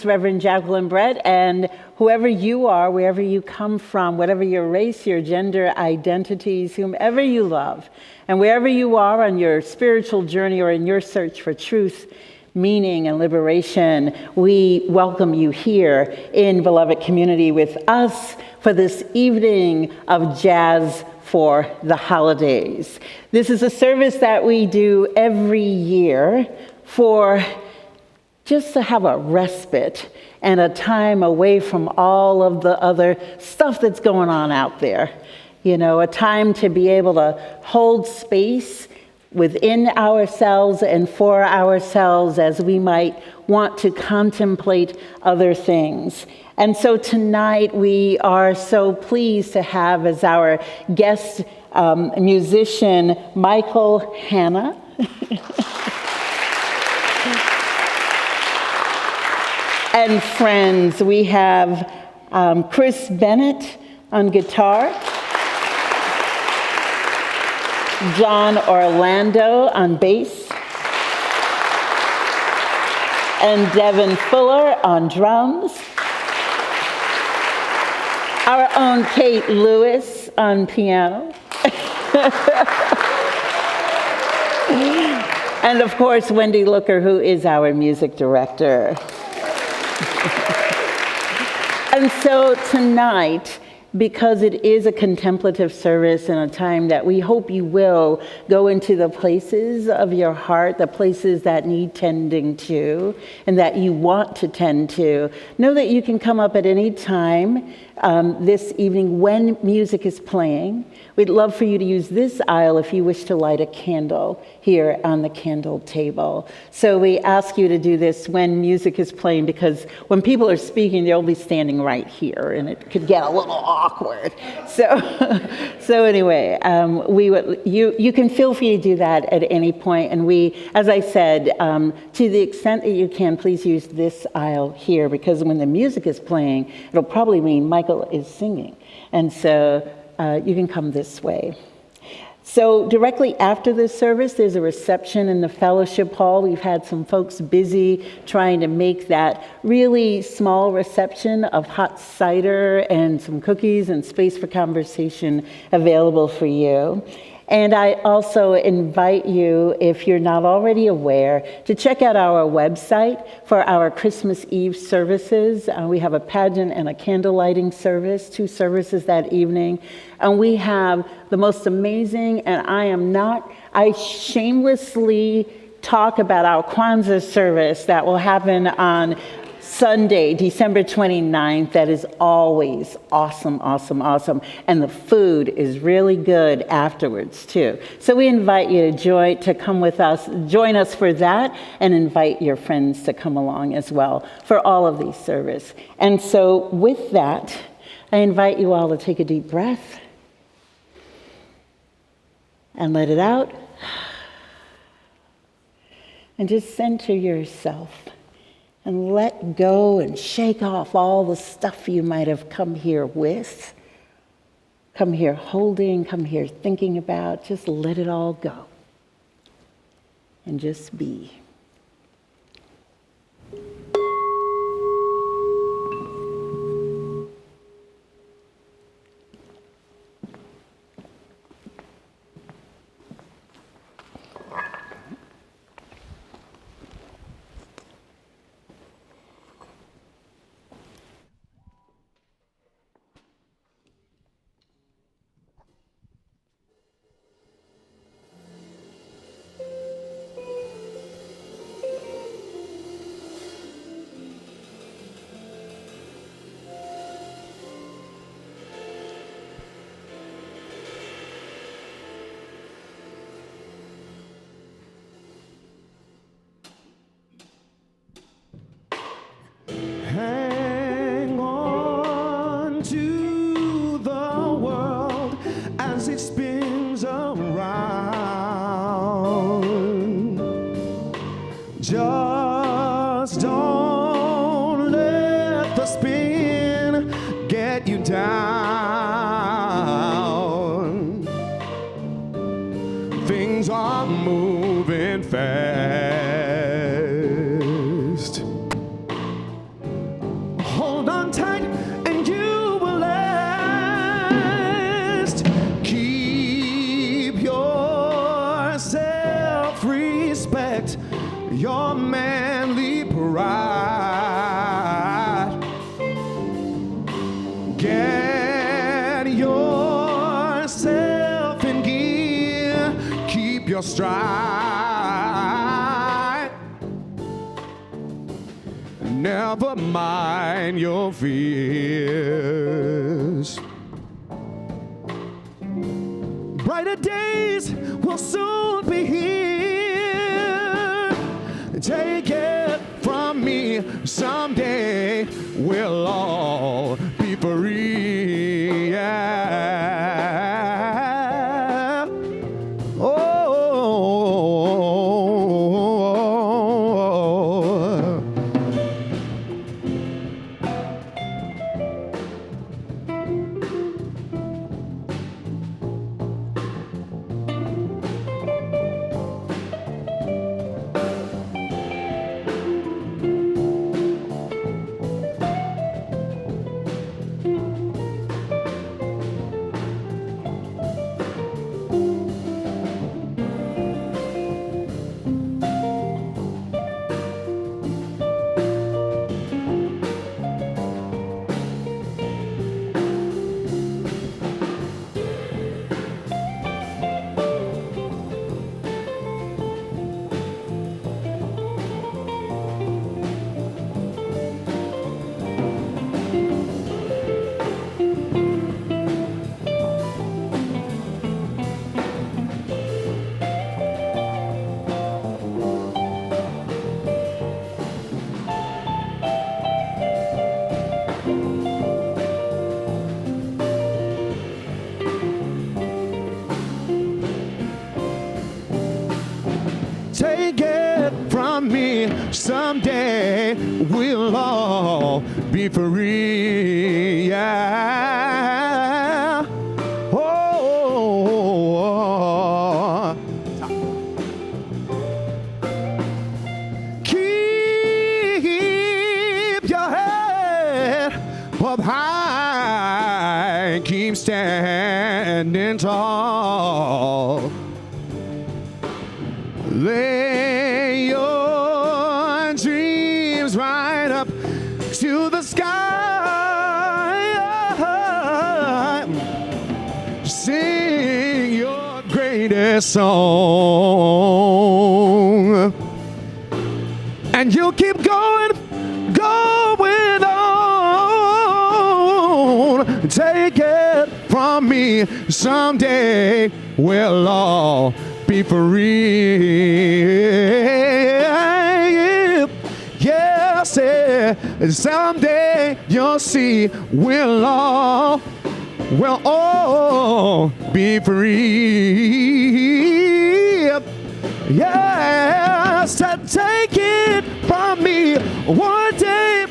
Reverend Jacqueline Brett, and whoever you are, wherever you come from, whatever your race, your gender identities, whomever you love, and wherever you are on your spiritual journey or in your search for truth, meaning, and liberation, we welcome you here in Beloved Community with us for this evening of Jazz for the Holidays. This is a service that we do every year for just to have a respite and a time away from all of the other stuff that's going on out there. You know, a time to be able to hold space within ourselves and for ourselves as we might want to contemplate other things. And so tonight we are so pleased to have as our guest musician, Michael Hanna. And friends, we have Chris Bennett on guitar, John Orlando on bass, and Devin Fuller on drums, our own Kate Lewis on piano, and of course Wendy Looker, who is our music director. And so tonight, because it is a contemplative service and a time that we hope you will go into the places of your heart, the places that need tending to and that you want to tend to, know that you can come up at any time this evening when music is playing. We'd love for you to use this aisle if you wish to light a candle here on the candle table. So we ask you to do this when music is playing, because when people are speaking, they'll be standing right here and it could get a little awkward. So anyway, you can feel free to do that at any point. And we, as I said, to the extent that you can, please use this aisle here, because when the music is playing, it'll probably mean Michael is singing. And so you can come this way. So directly after this service, there's a reception in the fellowship hall. We've had some folks busy trying to make that really small reception of hot cider and some cookies and space for conversation available for you. And I also invite you, if you're not already aware, to check out our website for our Christmas Eve services. We have a pageant and a candle lighting service, 2 services that evening. And we have the most amazing, and I shamelessly talk about our Kwanzaa service that will happen on Sunday, December 29th, that is always awesome, awesome, awesome. And the food is really good afterwards, too. So we invite you to come with us, join us for that, and invite your friends to come along as well for all of these services. And so with that, I invite you all to take a deep breath and let it out. And just center yourself. And let go and shake off all the stuff you might have come here with, come here holding, come here thinking about. Just let it all go and just be. Hang on to the world as it spins around. Just don't let the spin get you down. Things are moving fast. Hold on tight and you will last. Keep your self-respect, your manly pride. Get yourself in gear, keep your stride. Never mind your fears. Brighter days will soon be here. Take it from me, someday we'll all be free. Yeah. Oh. Take it from me, someday we'll all be free. Yeah. Oh. Keep your head up high, keep standing tall. Lay your dreams right up to the sky. Sing your greatest song. And you'll keep going, going on. Take it from me, someday we'll all be free. Yes, someday you'll see we'll all be free. Yes, to take it from me one day,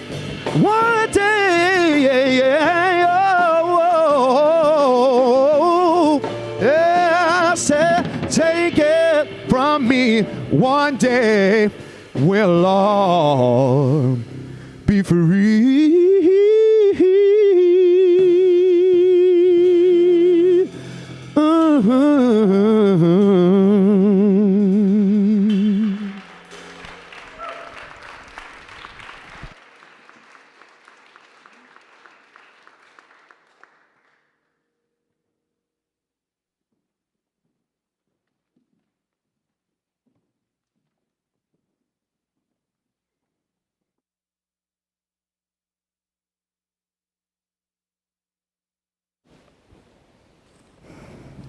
yes, take it from me one day, we'll all be free.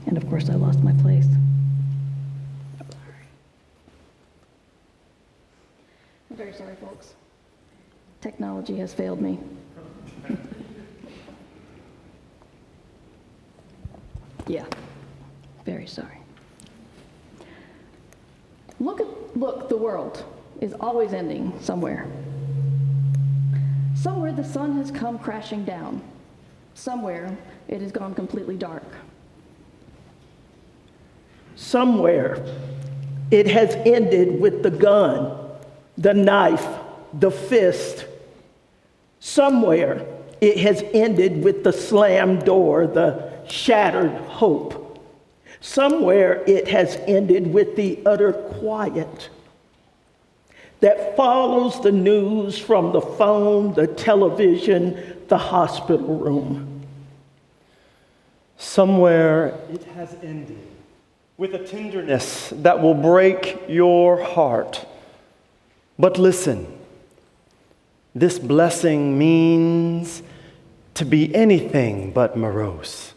And of course, I lost my place. I'm very sorry, folks. Technology has failed me. Yeah, very sorry. Look, the world is always ending somewhere. Somewhere the sun has come crashing down. Somewhere it has gone completely dark. Somewhere it has ended with the gun, the knife, the fist. Somewhere it has ended with the slammed door, the shattered hope. Somewhere it has ended with the utter quiet that follows the news from the phone, the television, the hospital room. Somewhere it has ended with a tenderness that will break your heart. But listen, this blessing means to be anything but morose.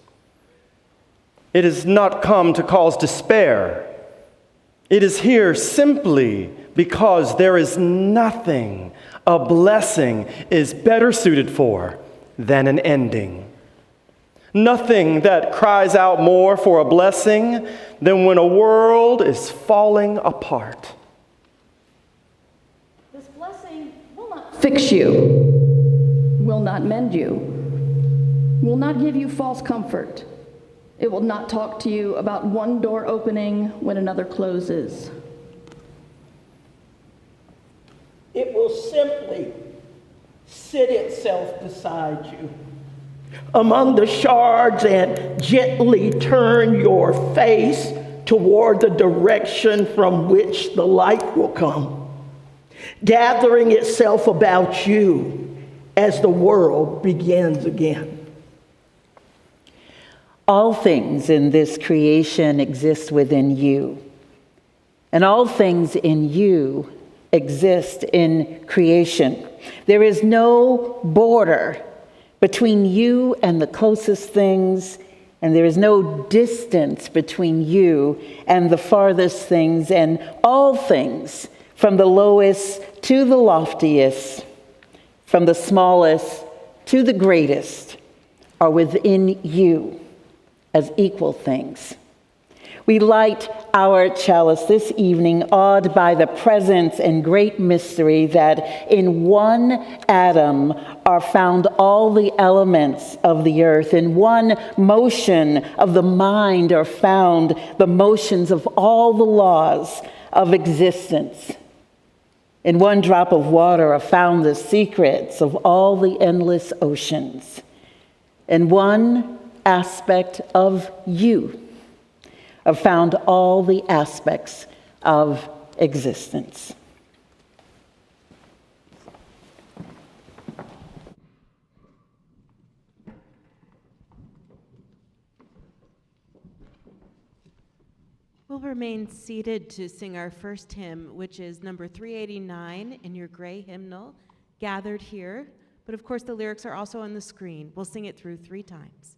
It has not come to cause despair. It is here simply because there is nothing a blessing is better suited for than an ending. Nothing that cries out more for a blessing than when a world is falling apart. This blessing will not fix you, will not mend you, will not give you false comfort. It will not talk to you about one door opening when another closes. It will simply sit itself beside you among the shards and gently turn your face toward the direction from which the light will come, gathering itself about you as the world begins again. All things in this creation exist within you, and all things in you exist in creation. There is no border between you and the closest things, and there is no distance between you and the farthest things, and all things, from the lowest to the loftiest, from the smallest to the greatest, are within you as equal things. We light our chalice this evening, awed by the presence and great mystery that in one atom are found all the elements of the earth. In one motion of the mind are found the motions of all the laws of existence. In one drop of water are found the secrets of all the endless oceans. In one aspect of you are found all the aspects of existence. We'll remain seated to sing our first hymn, which is number 389 in your gray hymnal, Gathered Here. But of course, the lyrics are also on the screen. We'll sing it through 3 times.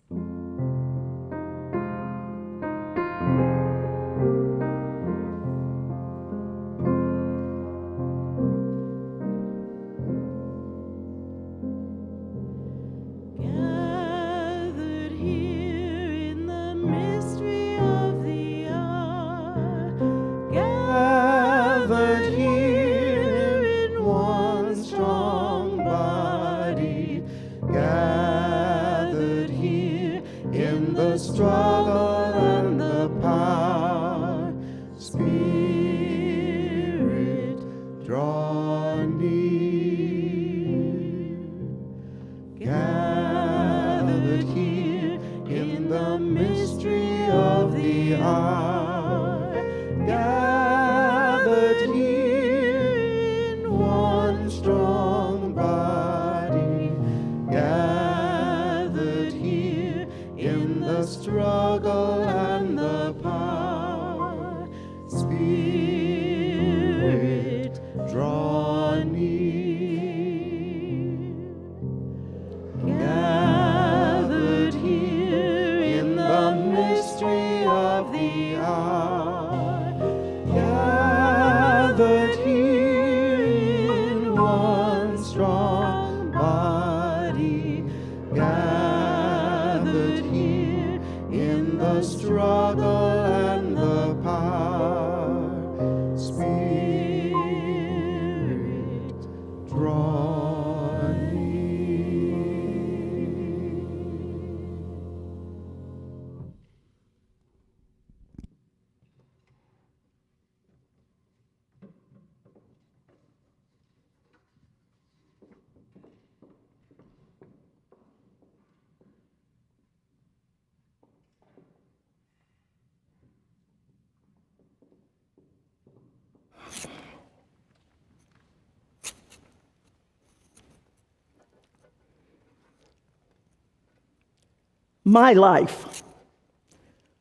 My life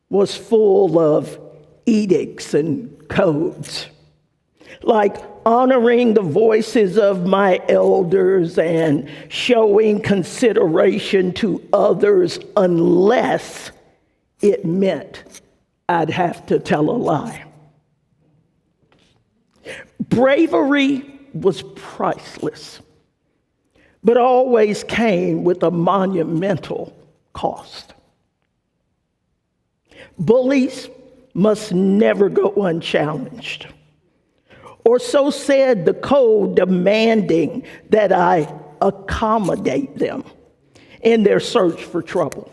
was full of edicts and codes, like honoring the voices of my elders and showing consideration to others unless it meant I'd have to tell a lie. Bravery was priceless, but always came with a monumental cost. Bullies must never go unchallenged, or so said the code demanding that I accommodate them in their search for trouble.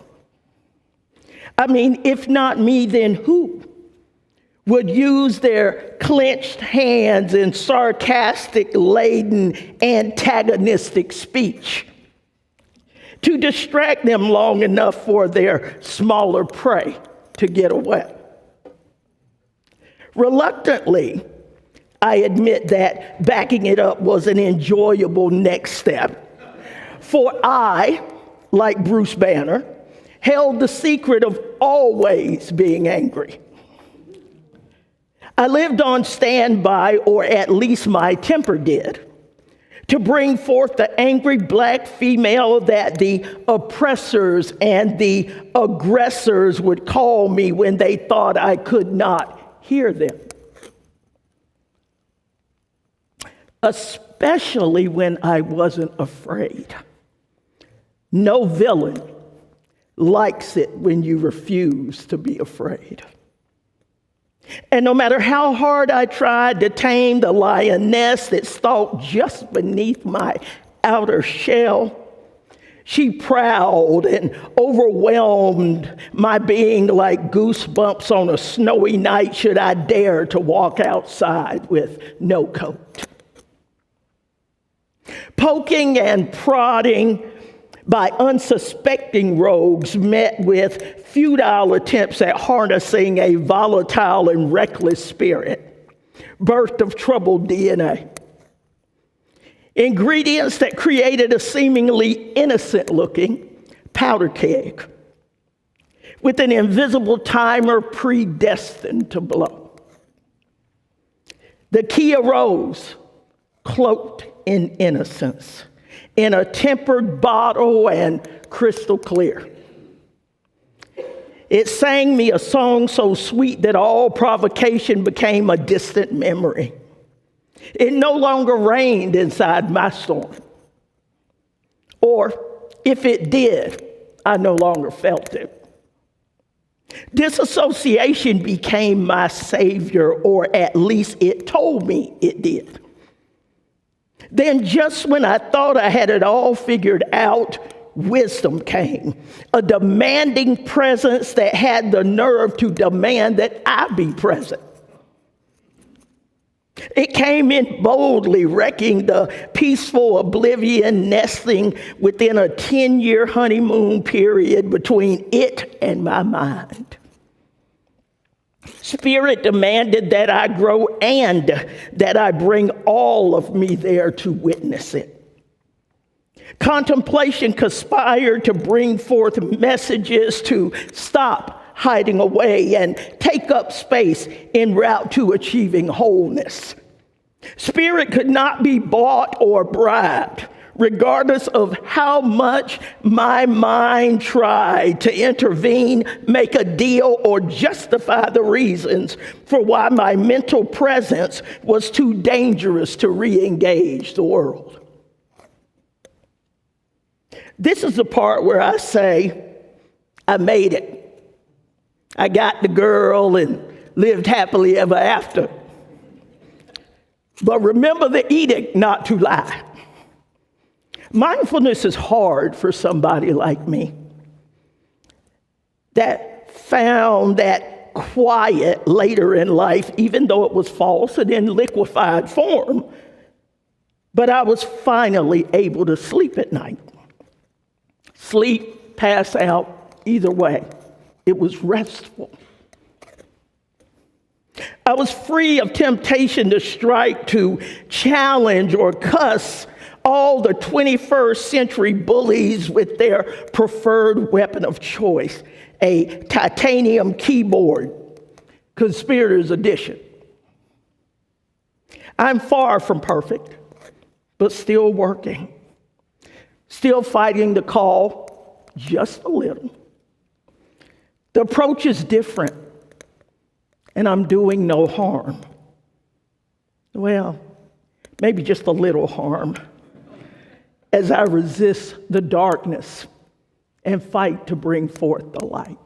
I mean, if not me, then who would use their clenched hands in sarcastic-laden, antagonistic speech to distract them long enough for their smaller prey to get away? Reluctantly, I admit that backing it up was an enjoyable next step. For I, like Bruce Banner, held the secret of always being angry. I lived on standby, or at least my temper did, to bring forth the angry black female that the oppressors and the aggressors would call me when they thought I could not hear them. Especially when I wasn't afraid. No villain likes it when you refuse to be afraid. And no matter how hard I tried to tame the lioness that stalked just beneath my outer shell, she prowled and overwhelmed my being like goosebumps on a snowy night should I dare to walk outside with no coat. Poking and prodding by unsuspecting rogues met with futile attempts at harnessing a volatile and reckless spirit, birth of troubled DNA. Ingredients that created a seemingly innocent-looking powder keg with an invisible timer predestined to blow. The key arose, cloaked in innocence, in a tempered bottle and crystal clear. It sang me a song so sweet that all provocation became a distant memory. It no longer rained inside my storm. Or if it did, I no longer felt it. Disassociation became my savior, or at least it told me it did. Then just when I thought I had it all figured out, wisdom came, a demanding presence that had the nerve to demand that I be present. It came in boldly, wrecking the peaceful oblivion nesting within a 10-year honeymoon period between it and my mind. Spirit demanded that I grow and that I bring all of me there to witness it. Contemplation conspired to bring forth messages to stop hiding away and take up space en route to achieving wholeness. Spirit could not be bought or bribed, regardless of how much my mind tried to intervene, make a deal, or justify the reasons for why my mental presence was too dangerous to re-engage the world. This is the part where I say, I made it. I got the girl and lived happily ever after. But remember the edict not to lie. Mindfulness is hard for somebody like me that found that quiet later in life, even though it was false and in liquefied form. But I was finally able to sleep at night. Sleep, pass out, either way. It was restful. I was free of temptation to strike, to challenge, or cuss, all the 21st century bullies with their preferred weapon of choice, a titanium keyboard, conspirator's edition. I'm far from perfect, but still working, still fighting the call just a little. The approach is different, and I'm doing no harm. Well, maybe just a little harm, as I resist the darkness and fight to bring forth the light.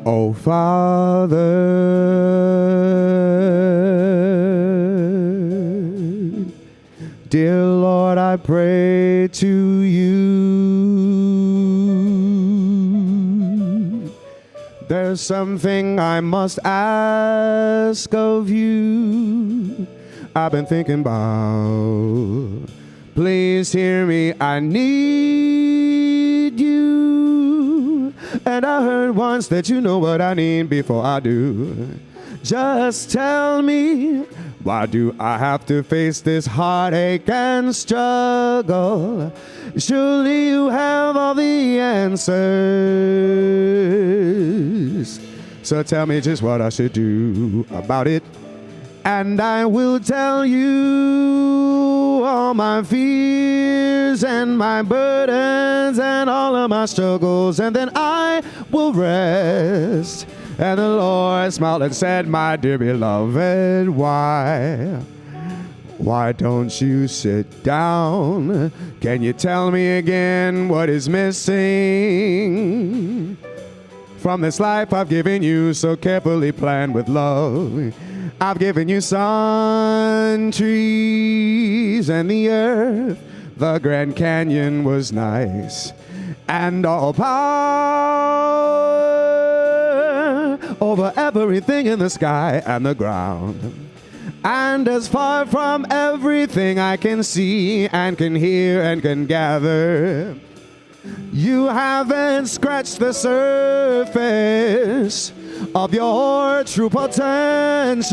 Oh, Father, dear Lord, I pray to you. There's something I must ask of you. I've been thinking about. Please hear me, I need you. And I heard once that you know what I need before I do. Just tell me, why do I have to face this heartache and struggle? Surely you have all the answers. So tell me just what I should do about it, and I will tell you all my fears and my burdens and all of my struggles, and then I will rest. And the Lord smiled and said, my dear beloved, why don't you sit down? Can you tell me again what is missing from this life I've given you, so carefully planned with love? I've given you sun, trees, and the earth. The Grand Canyon was nice, and all power over everything in the sky and the ground. And as far from everything I can see and can hear and can gather, you haven't scratched the surface of your true potential.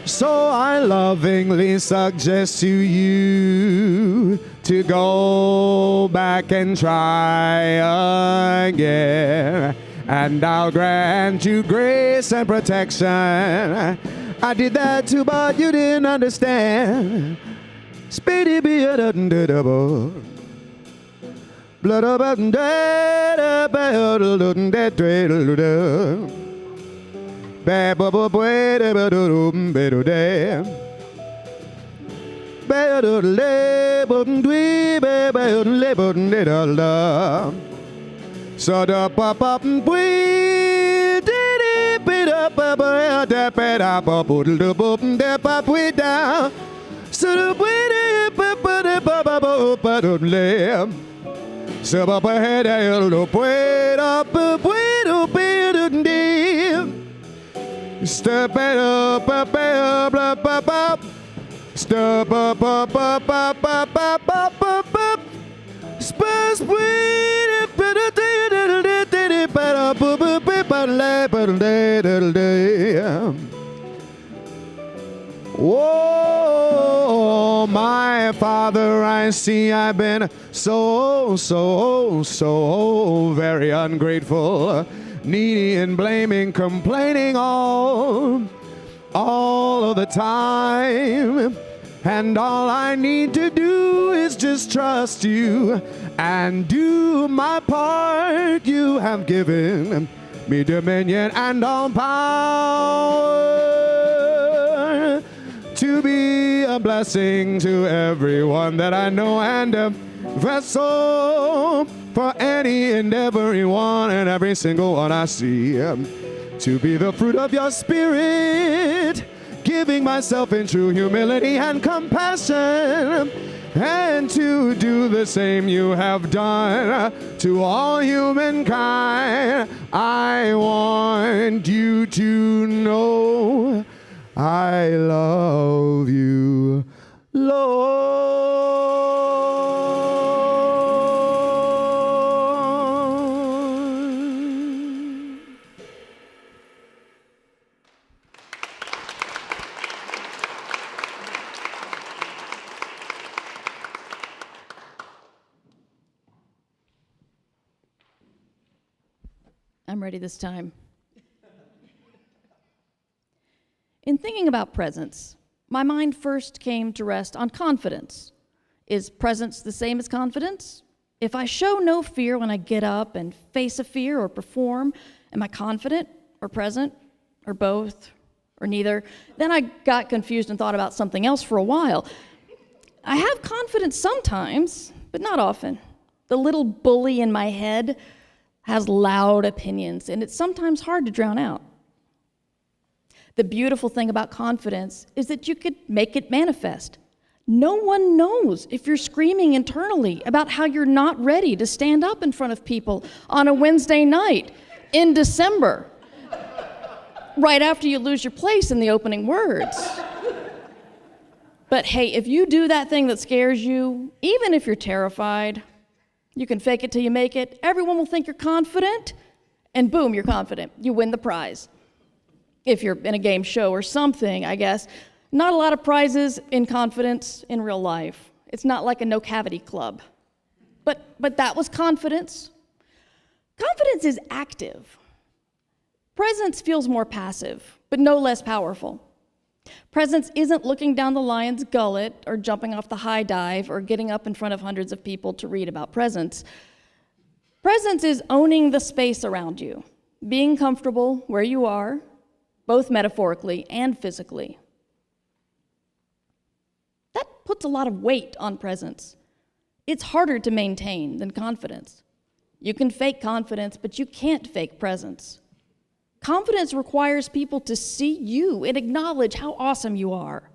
So I lovingly suggest to you to go back and try again, and I'll grant you grace and protection. I did that too, but you didn't understand. Speedy be a double. Blood about dead, bad bubble, better, better, so the pop up and we did it, bit up, that bed up, the boop, that pop we down. So the way the lamb. So up ahead, I'll wait up, step it up, up, step up, space, oh, my Father, I see I've been so very ungrateful, needy and blaming, complaining all of the time. And all I need to do is just trust you and do my part. You have given me dominion and all power to be a blessing to everyone that I know, and a vessel for any and everyone and every single one I see, to be the fruit of your spirit, giving myself in true humility and compassion, and to do the same you have done to all humankind. I want you to know I love you, Lord. I'm ready this time. In thinking about presence, my mind first came to rest on confidence. Is presence the same as confidence? If I show no fear when I get up and face a fear or perform, am I confident or present or both or neither? Then I got confused and thought about something else for a while. I have confidence sometimes, but not often. The little bully in my head has loud opinions, and it's sometimes hard to drown out. The beautiful thing about confidence is that you could make it manifest. No one knows if you're screaming internally about how you're not ready to stand up in front of people on a Wednesday night in December, right after you lose your place in the opening words. But hey, if you do that thing that scares you, even if you're terrified, you can fake it till you make it. Everyone will think you're confident, and boom, you're confident. You win the prize. If you're in a game show or something, I guess. Not a lot of prizes in confidence in real life. It's not like a no-cavity club. But that was confidence. Confidence is active. Presence feels more passive, but no less powerful. Presence isn't looking down the lion's gullet or jumping off the high dive or getting up in front of hundreds of people to read about presence. Presence is owning the space around you, being comfortable where you are, both metaphorically and physically. That puts a lot of weight on presence. It's harder to maintain than confidence. You can fake confidence, but you can't fake presence. Confidence requires people to see you and acknowledge how awesome you are.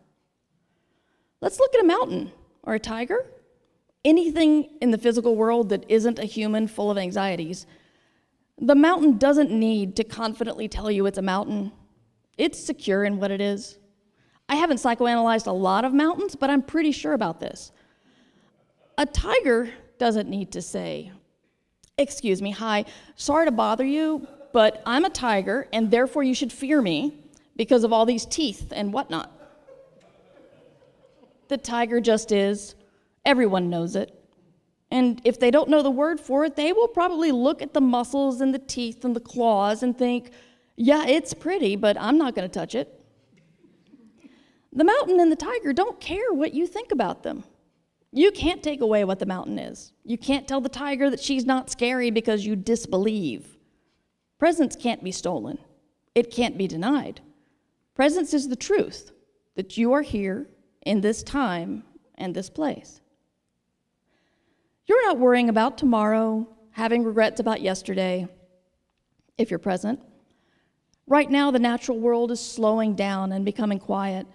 Let's look at a mountain or a tiger. Anything in the physical world that isn't a human full of anxieties. The mountain doesn't need to confidently tell you it's a mountain. It's secure in what it is. I haven't psychoanalyzed a lot of mountains, but I'm pretty sure about this. A tiger doesn't need to say, "Excuse me, hi, sorry to bother you, but I'm a tiger, and therefore you should fear me because of all these teeth and whatnot." The tiger just is. Everyone knows it. And if they don't know the word for it, they will probably look at the muscles and the teeth and the claws and think, yeah, it's pretty, but I'm not going to touch it. The mountain and the tiger don't care what you think about them. You can't take away what the mountain is. You can't tell the tiger that she's not scary because you disbelieve. Presence can't be stolen. It can't be denied. Presence is the truth, that you are here in this time and this place. You're not worrying about tomorrow, having regrets about yesterday, if you're present. Right now, the natural world is slowing down and becoming quiet.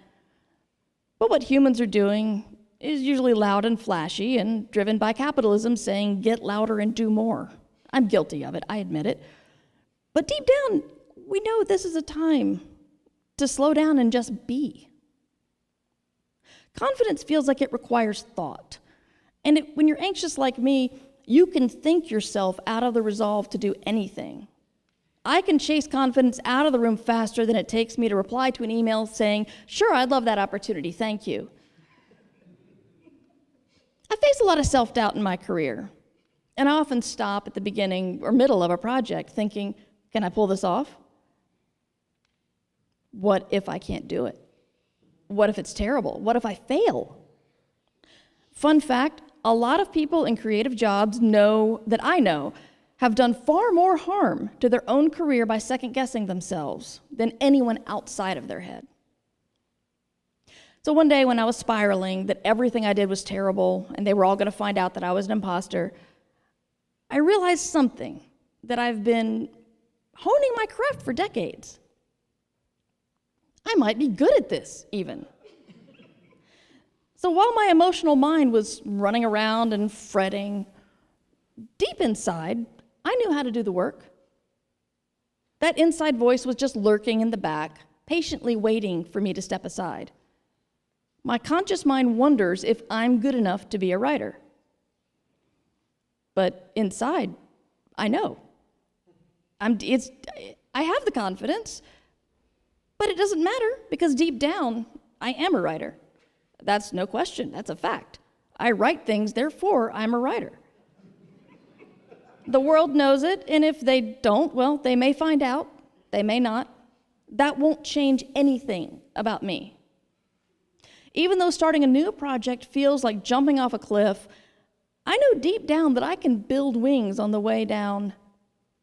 But what humans are doing is usually loud and flashy and driven by capitalism saying, get louder and do more. I'm guilty of it, I admit it. But deep down, we know this is a time to slow down and just be. Confidence feels like it requires thought. And when you're anxious like me, you can think yourself out of the resolve to do anything. I can chase confidence out of the room faster than it takes me to reply to an email saying, sure, I'd love that opportunity, thank you. I face a lot of self-doubt in my career, and I often stop at the beginning or middle of a project thinking, can I pull this off? What if I can't do it? what if it's terrible? What if I fail? Fun fact, a lot of people in creative jobs that I know have done far more harm to their own career by second-guessing themselves than anyone outside of their head. So one day when I was spiraling, that everything I did was terrible, and they were all going to find out that I was an imposter, I realized something, that I've been honing my craft for decades. I might be good at this, even. So while my emotional mind was running around and fretting, deep inside, I knew how to do the work. That inside voice was just lurking in the back, patiently waiting for me to step aside. My conscious mind wonders if I'm good enough to be a writer. But inside, I know. I have the confidence, but it doesn't matter because deep down, I am a writer. That's no question, that's a fact. I write things, therefore I'm a writer. The world knows it, and if they don't, well, they may find out, they may not. That won't change anything about me. Even though starting a new project feels like jumping off a cliff, I know deep down that I can build wings on the way down,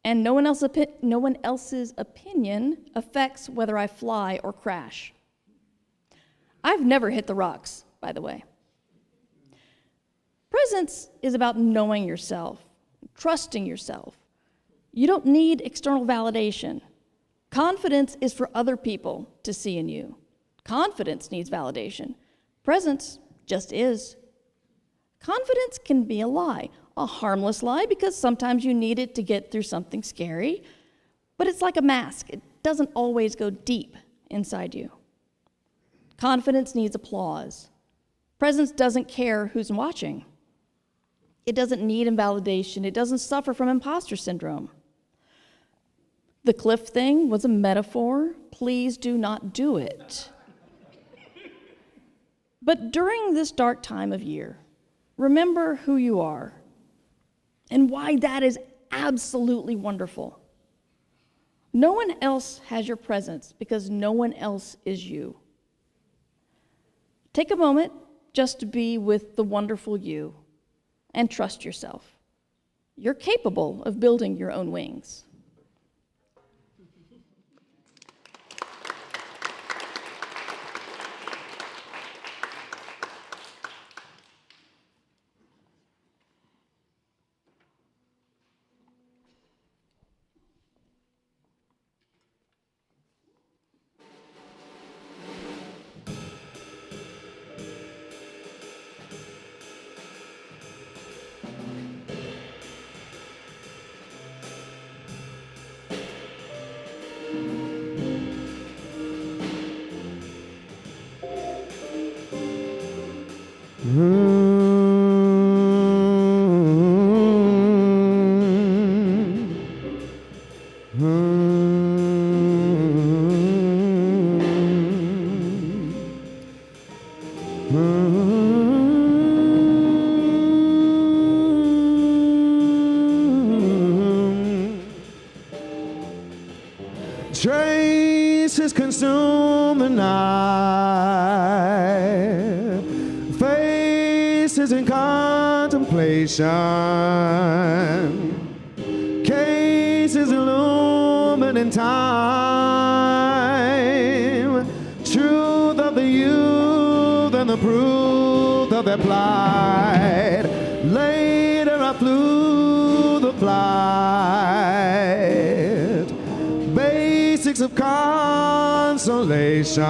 and no one else's opinion affects whether I fly or crash. I've never hit the rocks, by the way. Presence is about knowing yourself, trusting yourself. You don't need external validation. Confidence is for other people to see in you. Confidence needs validation. Presence just is. Confidence can be a lie, a harmless lie, because sometimes you need it to get through something scary, but it's like a mask. It doesn't always go deep inside you. Confidence needs applause. Presence doesn't care who's watching. It doesn't need invalidation. It doesn't suffer from imposter syndrome. The cliff thing was a metaphor. Please do not do it. But during this dark time of year, remember who you are and why that is absolutely wonderful. No one else has your presence because no one else is you. Take a moment just to be with the wonderful you and trust yourself. You're capable of building your own wings. Traces consume the night, faces in contemplation, cases illumined in time, truth of the youth and the proof of their plight. Later I flew the flight, basics of consolation,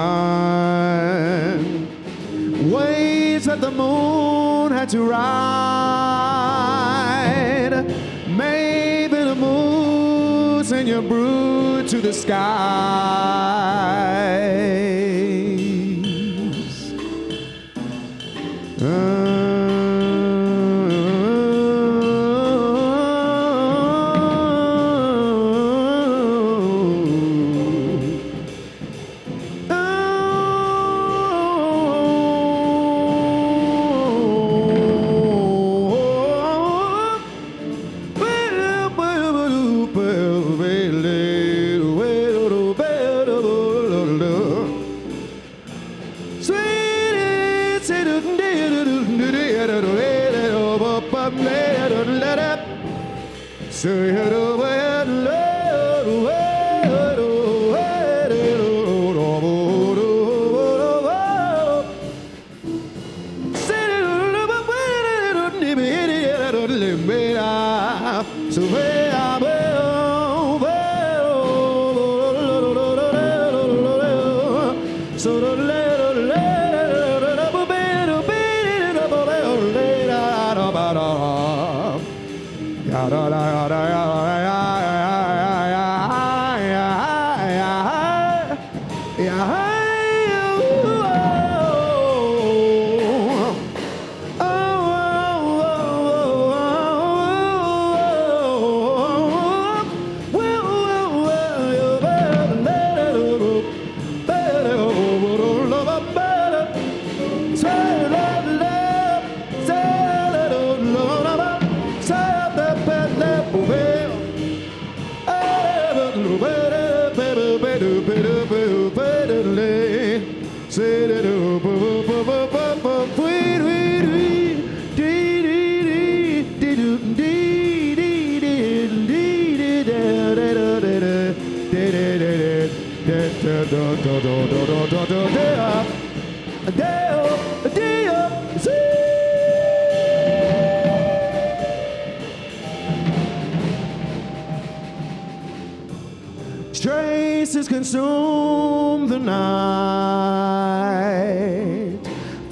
waves that the moon had to ride, maybe the moon send your brood to the skies. So Traces consume the night,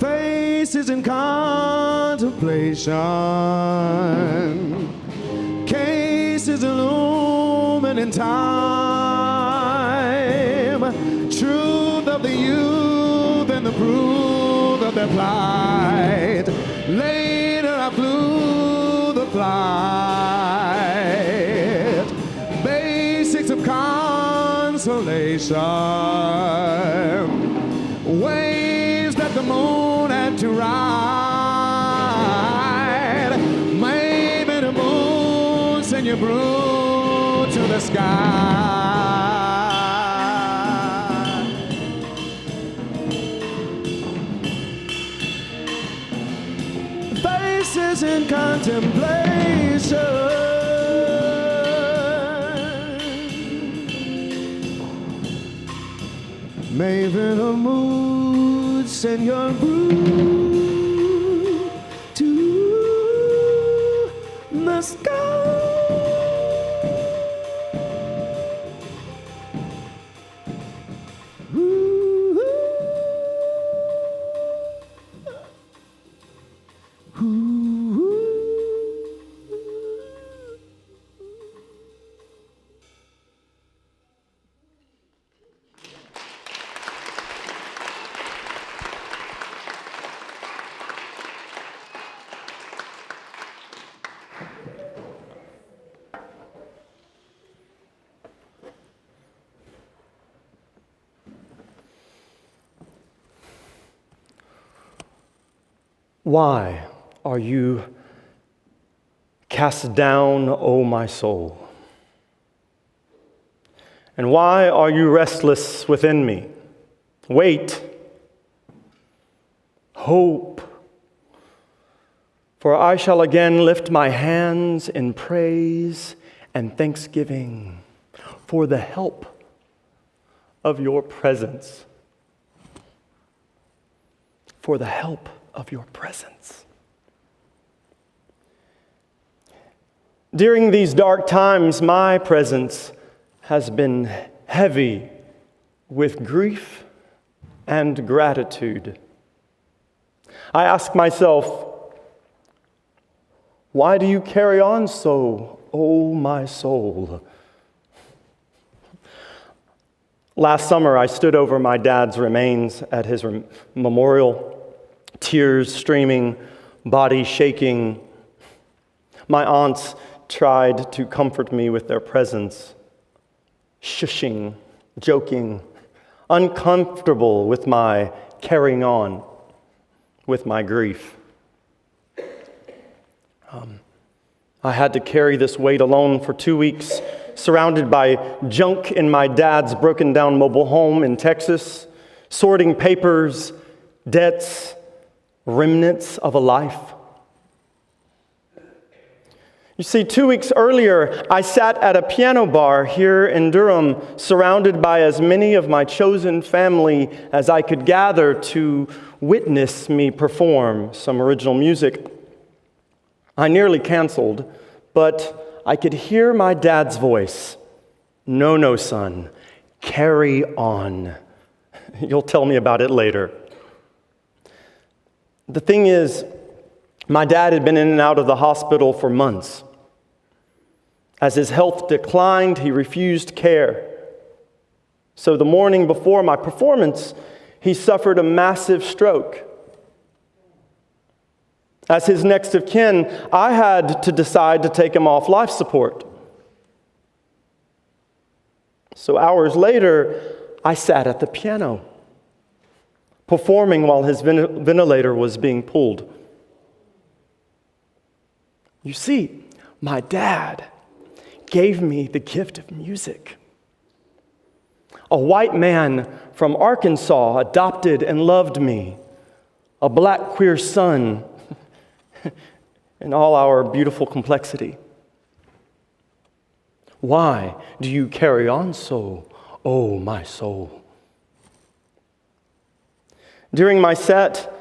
faces in contemplation, cases illumined in time, truth of the youth and the proof of their plight. Later I flew the flight, basics of consolation, waves that the moon had to ride. Maybe the moon send your brood to the sky. Faces in contemplation, maybe the mood send your brood to the sky. Why are you cast down, O my soul? And why are you restless within me? Wait, hope, for I shall again lift my hands in praise and thanksgiving for the help of your presence. For the help of your presence. During these dark times, my presence has been heavy with grief and gratitude. I ask myself, why do you carry on so, O my soul? Last summer, I stood over my dad's remains at his memorial, tears streaming, body shaking. My aunts tried to comfort me with their presence, shushing, joking, uncomfortable with my carrying on with my grief. I had to carry this weight alone for 2 weeks, surrounded by junk in my dad's broken down mobile home in Texas, sorting papers, debts, remnants of a life. You see, 2 weeks earlier, I sat at a piano bar here in Durham, surrounded by as many of my chosen family as I could gather to witness me perform some original music. I nearly canceled, but I could hear my dad's voice. No, no, son, carry on. You'll tell me about it later. The thing is, my dad had been in and out of the hospital for months. As his health declined, he refused care. So the morning before my performance, he suffered a massive stroke. As his next of kin, I had to decide to take him off life support. So hours later, I sat at the piano, performing while his ventilator was being pulled. You see, my dad gave me the gift of music. A white man from Arkansas adopted and loved me, a black queer son in all our beautiful complexity. Why do you carry on so, oh my soul? During my set,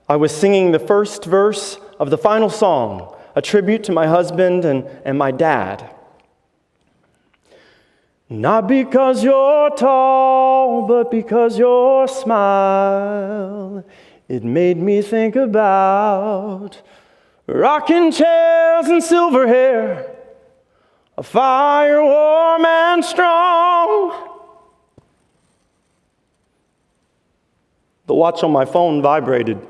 I was singing the first verse of the final song, a tribute to my husband and my dad. Not because you're tall, but because your smile, it made me think about rocking chairs and silver hair, a fire warm and strong. The watch on my phone vibrated.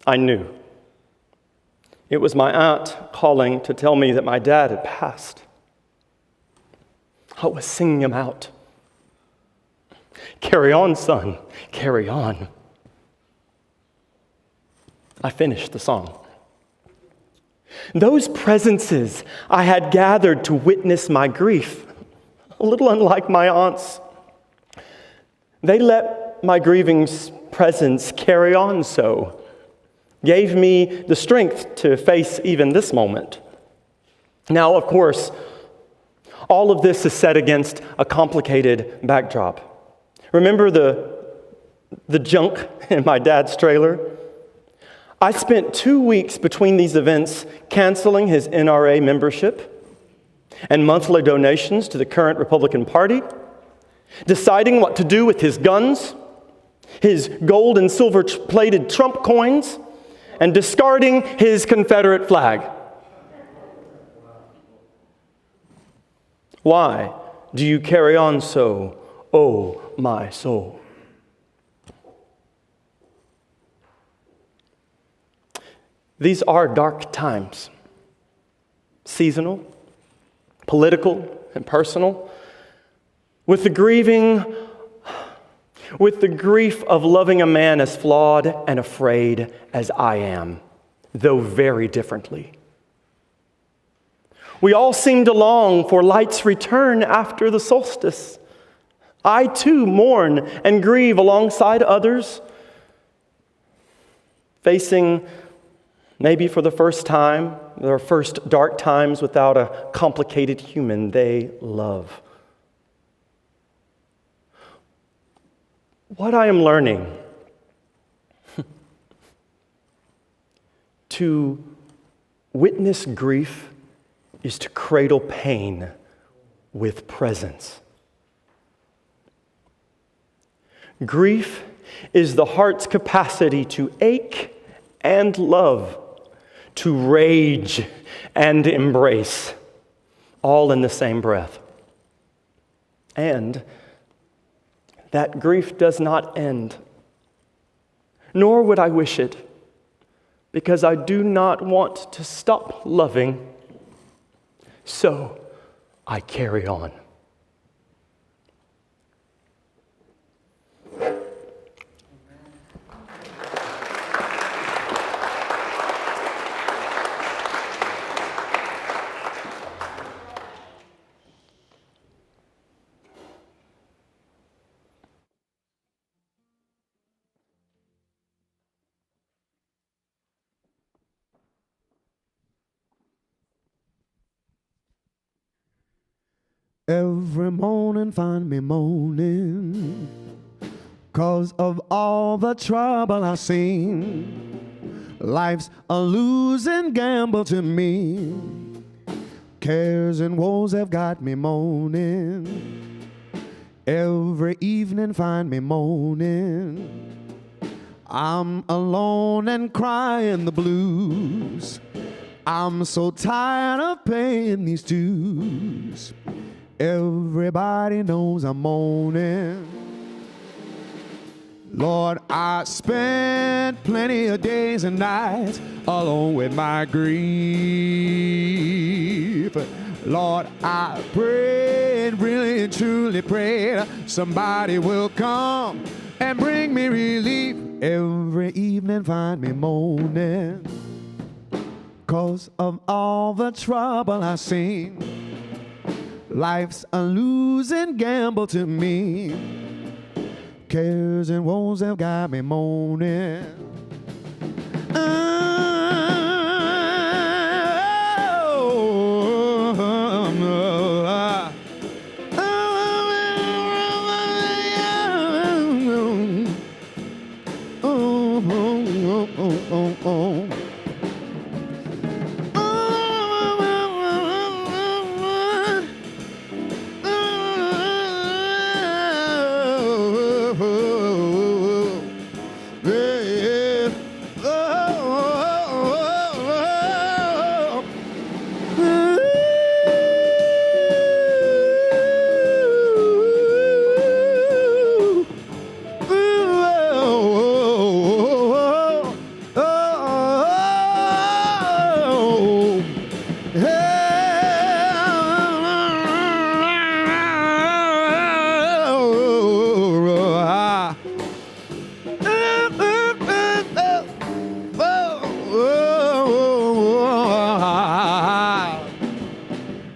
I knew. It was my aunt calling to tell me that my dad had passed. I was singing him out. Carry on, son, carry on. I finished the song. Those presences I had gathered to witness my grief, a little unlike my aunt's, they let my grieving presence carry on so, gave me the strength to face even this moment. Now, of course, all of this is set against a complicated backdrop. Remember the junk in my dad's trailer? I spent 2 weeks between these events canceling his NRA membership and monthly donations to the current Republican Party, deciding what to do with his guns, his gold and silver plated Trump coins, and discarding his Confederate flag. Why do you carry on so, oh my soul? These are dark times, seasonal, political, and personal, with the grief of loving a man as flawed and afraid as I am, though very differently. We all seem to long for light's return after the solstice. I too mourn and grieve alongside others, facing maybe for the first time, their first dark times without a complicated human they love. What I am learning to witness grief is to cradle pain with presence. Grief is the heart's capacity to ache and love, to rage and embrace, all in the same breath. And that grief does not end, nor would I wish it, because I do not want to stop loving, so I carry on. Every morning find me moaning 'cause of all the trouble I've seen. Life's a losing gamble to me. Cares and woes have got me moaning. Every evening find me moaning. I'm alone and crying the blues. I'm so tired of paying these dues. Everybody knows I'm moaning. Lord, I spent plenty of days and nights alone with my grief. Lord, I prayed, really and truly prayed, somebody will come and bring me relief. Every evening find me moaning 'cause of all the trouble I've seen. Life's a losing gamble to me. Cares and woes have got me moaning.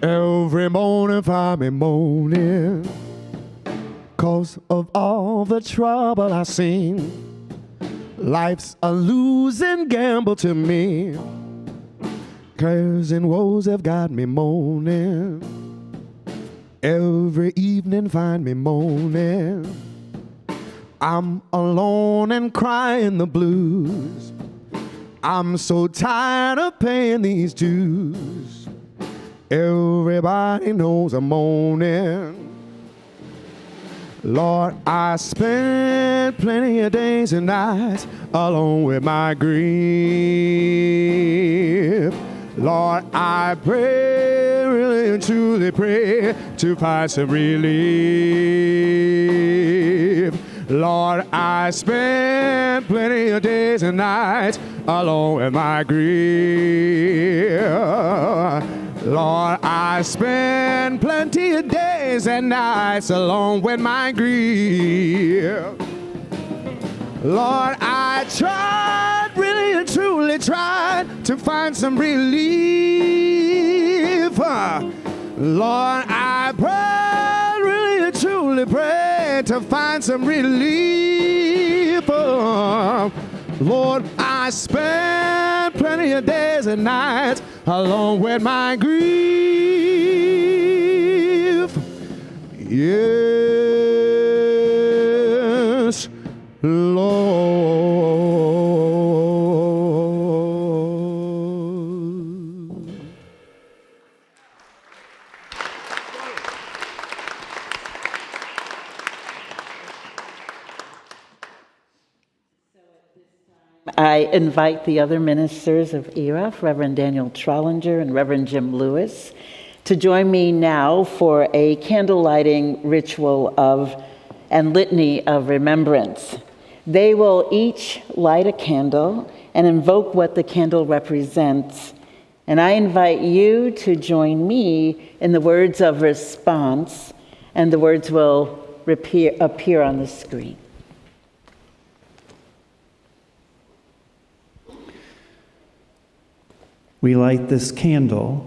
Every morning find me moaning 'cause of all the trouble I've seen. Life's a losing gamble to me. Cares and woes have got me moaning. Every evening find me moaning. I'm alone and crying the blues. I'm so tired of paying these dues. Everybody knows I'm moaning. Lord, I spent plenty of days and nights alone with my grief. Lord, I pray, really and truly pray, to find some relief. Lord, I spent plenty of days and nights alone with my grief. Lord, I spend plenty of days and nights alone with my grief. Lord, I tried, really and truly tried to find some relief. Lord, I prayed, really and truly prayed to find some relief. Lord, I spent plenty of days and nights alone with my grief. Yes, Lord. I invite the other ministers of ERAF, Reverend Daniel Trollinger and Reverend Jim Lewis, to join me now for a candle lighting ritual and litany of remembrance. They will each light a candle and invoke what the candle represents. And I invite you to join me in the words of response, and the words will appear on the screen. We light this candle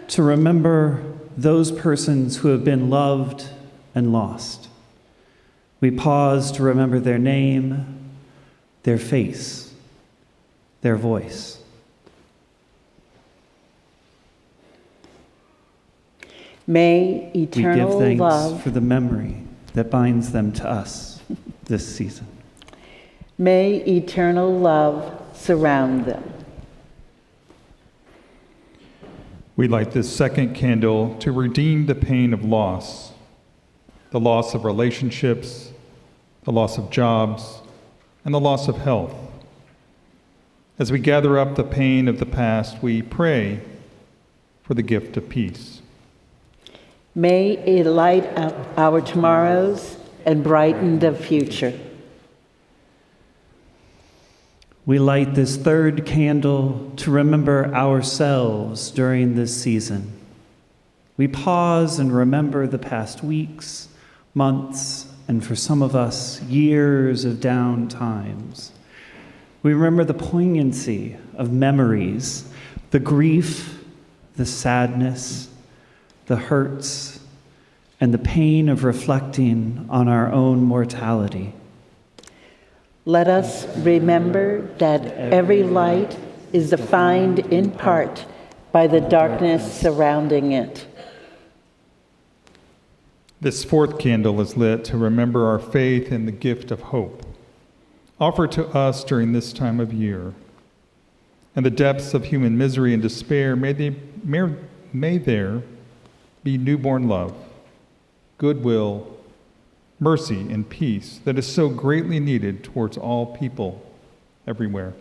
to remember those persons who have been loved and lost. We pause to remember their name, their face, their voice. May We give eternal thanks love, for the memory that binds them to us this season. may eternal love surround them. We light this second candle to redeem the pain of loss, the loss of relationships, the loss of jobs, and the loss of health. As we gather up the pain of the past, we pray for the gift of peace. May it light up our tomorrows and brighten the future. We light this third candle to remember ourselves during this season. We pause and remember the past weeks, months, and for some of us, years of down times. We remember the poignancy of memories, the grief, the sadness, the hurts, and the pain of reflecting on our own mortality. Let us remember that every light is defined in part by the darkness surrounding it. This fourth candle is lit to remember our faith in the gift of hope, offered to us during this time of year. In the depths of human misery and despair, may there be newborn love, goodwill, mercy, and peace that is so greatly needed towards all people everywhere.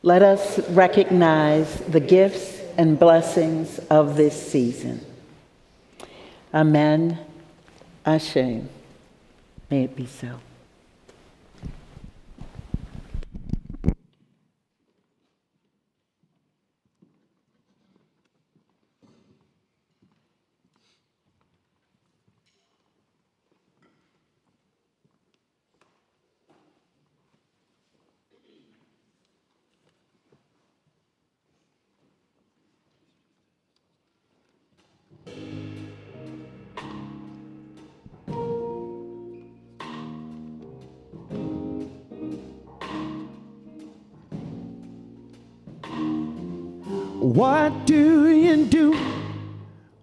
Let us recognize the gifts and blessings of this season. Amen. Ashe. May it be so. What do you do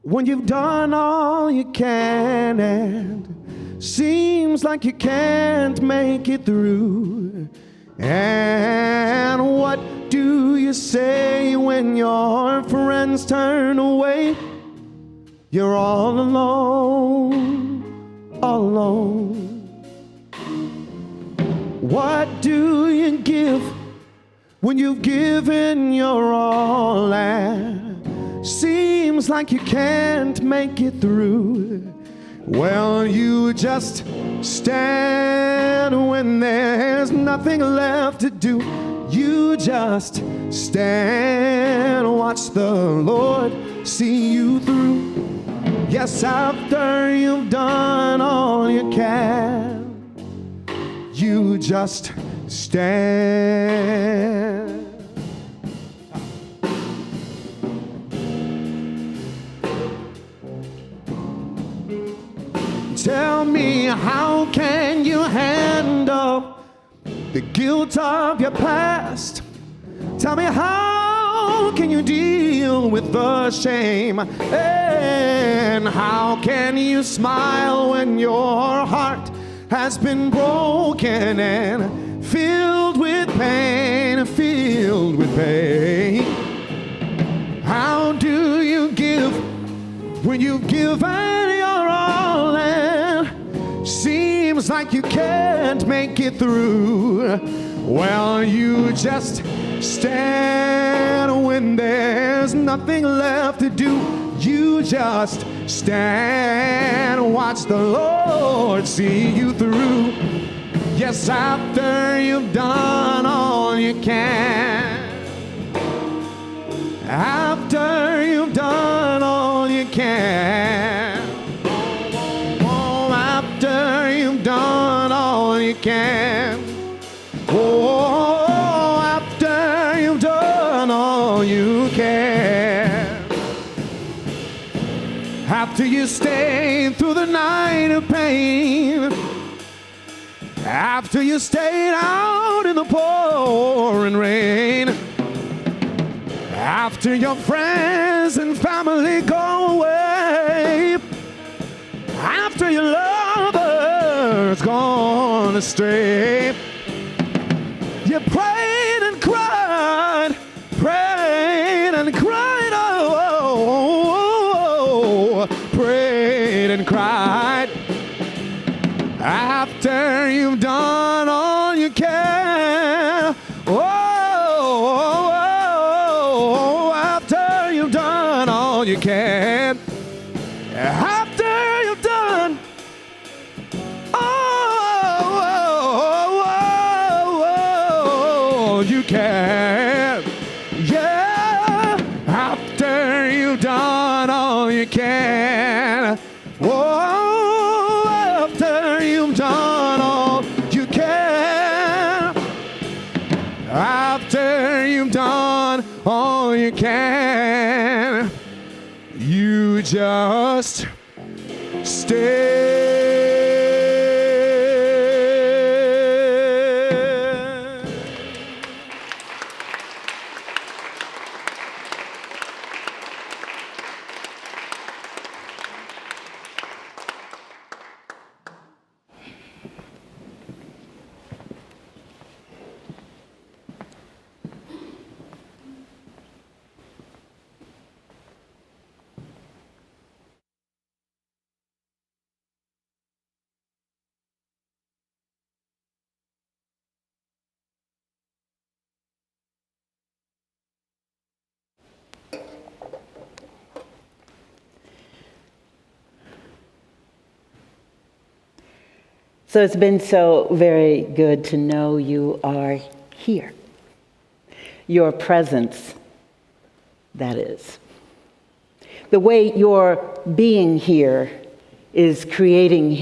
when you've done all you can and seems like you can't make it through? And what do you say when your friends turn away? You're all alone, all alone. What do you give when you've given your all and seems like you can't make it through? Well, you just stand when there's nothing left to do. You just stand, watch the Lord see you through. Yes, after you've done all you can, you just stand. Tell me, how can you handle the guilt of your past? Tell me, how can you deal with the shame? And how can you smile when your heart has been broken and filled with pain, filled with pain? How do you give when you've given your all and seems like you can't make it through? Well, you just stand when there's nothing left to do. You just stand, watch the Lord see you through. Yes, after you've done all you can, after you've done all you can, oh, after you've done all you can, oh, after you've done all you can, after you stay through the night of pain, after you stayed out in the pouring rain, after your friends and family go away, the street. You prayed and cried, oh, prayed and cried. After you've done all you can, after you've done all you can, after you've done all you can, yeah, after you've done all you can, after you've done all you can, after you've done all you can, you just stay. So it's been so very good to know you are here. Your presence, that is. The way your being here, is creating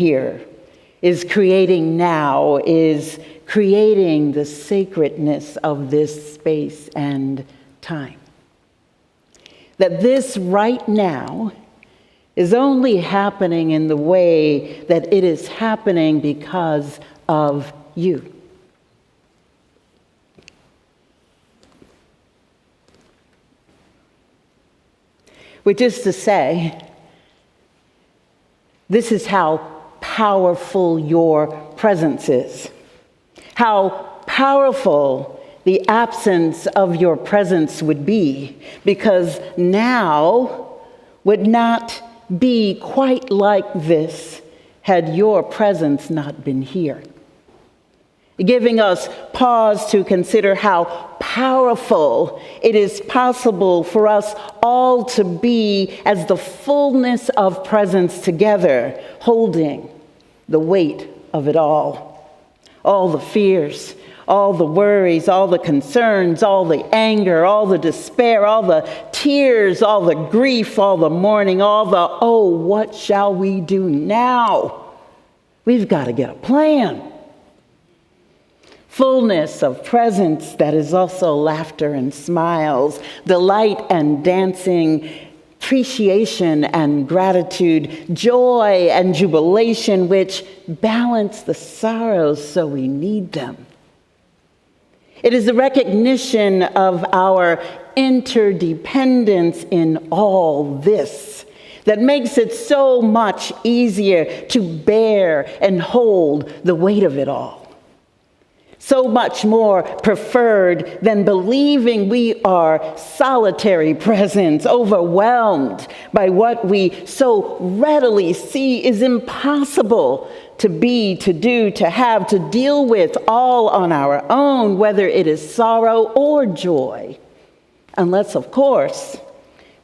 now, is creating the sacredness of this space and time. That this right now is only happening in the way that it is happening because of you. Which is to say, this is how powerful your presence is. How powerful the absence of your presence would be, because now would not be quite like this had your presence not been here. Giving us pause to consider how powerful it is possible for us all to be as the fullness of presence together, holding the weight of it all the fears, all the worries, all the concerns, all the anger, all the despair, all the tears, all the grief, all the mourning, all the, oh, what shall we do now? We've got to get a plan. Fullness of presence that is also laughter and smiles, delight and dancing, appreciation and gratitude, joy and jubilation, which balance the sorrows so we need them. It is the recognition of our interdependence in all this that makes it so much easier to bear and hold the weight of it all. So much more preferred than believing we are solitary presence, overwhelmed by what we so readily see is impossible to be, to do, to have, to deal with all on our own, whether it is sorrow or joy. Unless, of course,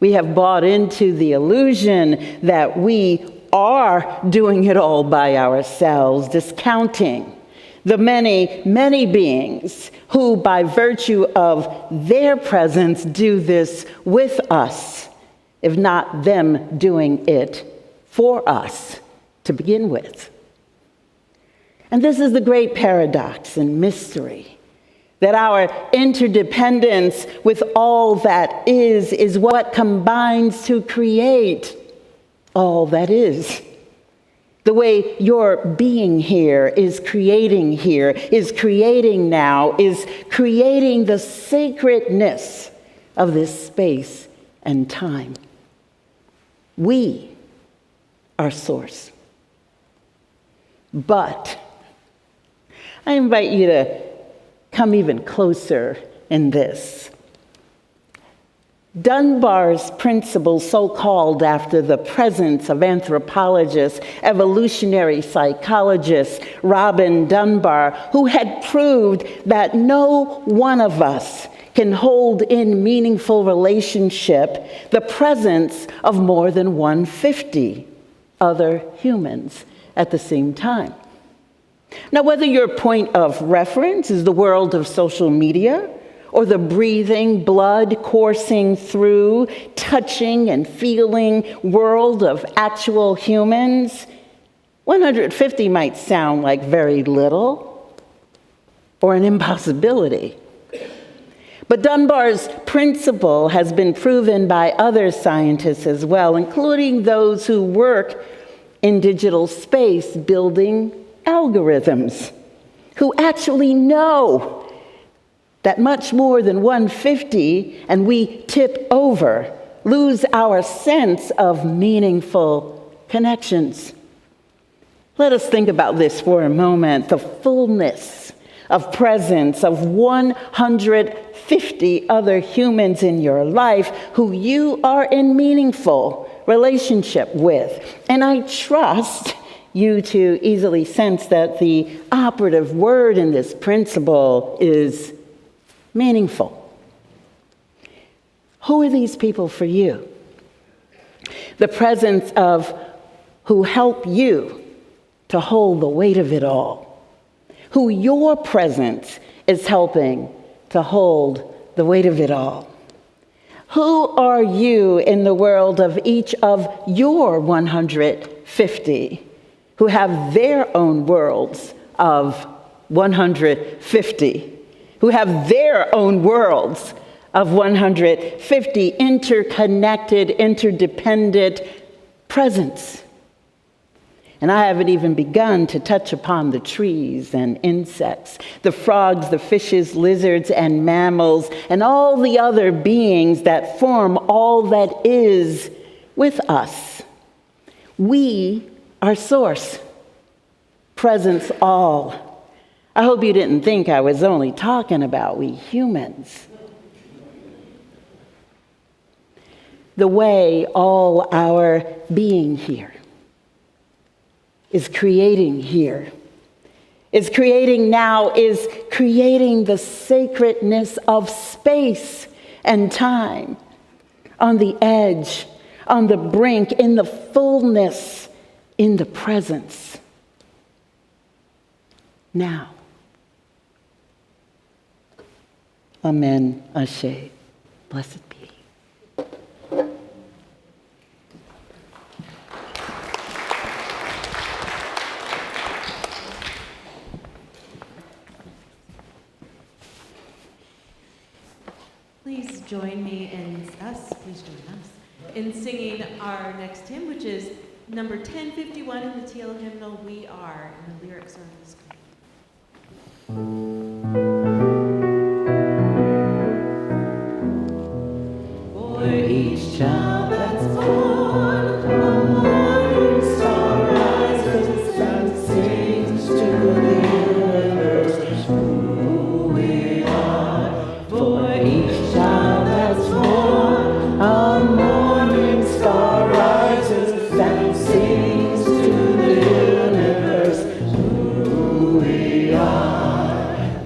we have bought into the illusion that we are doing it all by ourselves, discounting the many, many beings who, by virtue of their presence, do this with us, if not them doing it for us to begin with. And this is the great paradox and mystery, that our interdependence with all that is what combines to create all that is. The way your being here, is creating now, is creating the sacredness of this space and time. We are source. But I invite you to come even closer in this. Dunbar's principle, so called after the presence of anthropologist, evolutionary psychologist Robin Dunbar, who had proved that no one of us can hold in meaningful relationship the presence of more than 150 other humans at the same time. Now, whether your point of reference is the world of social media, or the breathing, blood coursing through, touching and feeling world of actual humans, 150 might sound like very little or an impossibility. But Dunbar's principle has been proven by other scientists as well, including those who work in digital space building algorithms, who actually know that much more than 150, and we tip over, lose our sense of meaningful connections. Let us think about this for a moment. The fullness of presence of 150 other humans in your life who you are in meaningful relationship with. And I trust you to easily sense that the operative word in this principle is meaningful. Who are these people for you? The presence of who help you to hold the weight of it all. Who your presence is helping to hold the weight of it all. Who are you in the world of each of your 150 who have their own worlds of 150? Who have their own worlds of 150 interconnected, interdependent presence. And I haven't even begun to touch upon the trees and insects, the frogs, the fishes, lizards, and mammals, and all the other beings that form all that is with us. We are source, presence all. I hope you didn't think I was only talking about we humans. The way all our being here is creating here, is creating now, is creating the sacredness of space and time, on the edge, on the brink, in the fullness, in the presence. Now. Amen, Ashe. Blessed be. Please join me in singing our next hymn, which is number 1051 in the teal hymnal, We Are, and the lyrics are on the screen. For each child that's born, a morning star rises and sings to the universe who we are. For each child that's born, a morning star rises and sings to the universe who we are.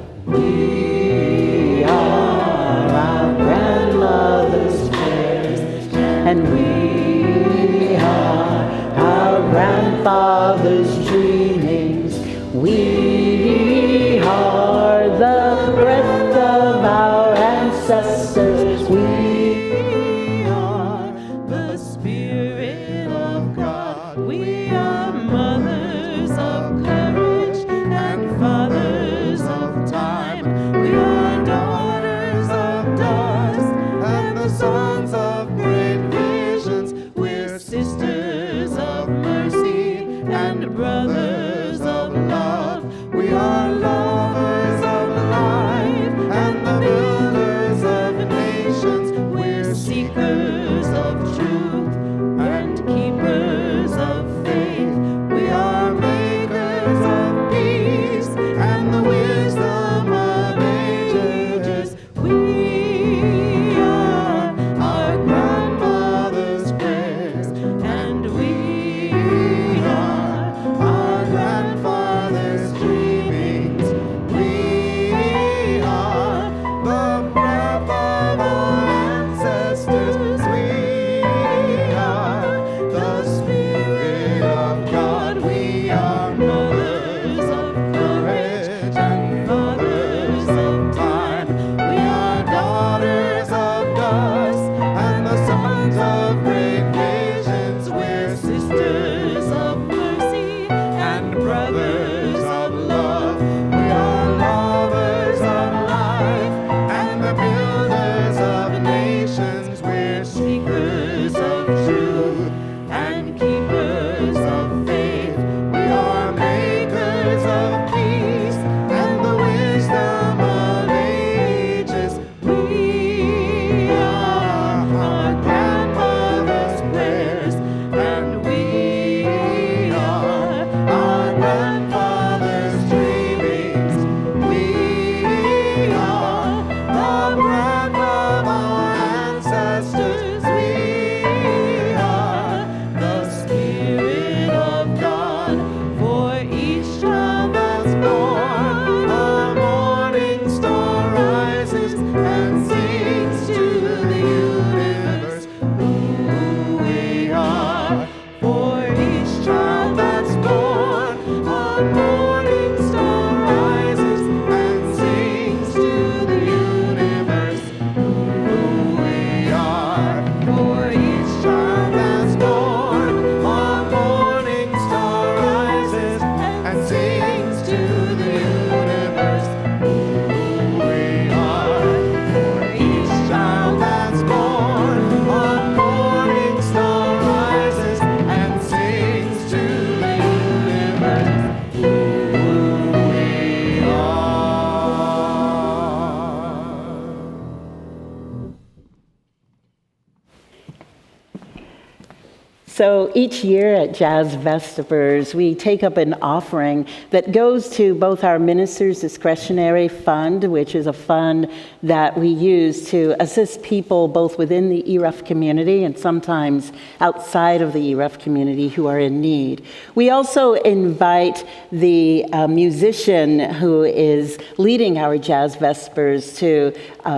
So each year at Jazz Vespers, we take up an offering that goes to both our Ministers' Discretionary Fund, which is a fund that we use to assist people both within the EREF community and sometimes outside of the EREF community who are in need. We also invite the musician who is leading our Jazz Vespers to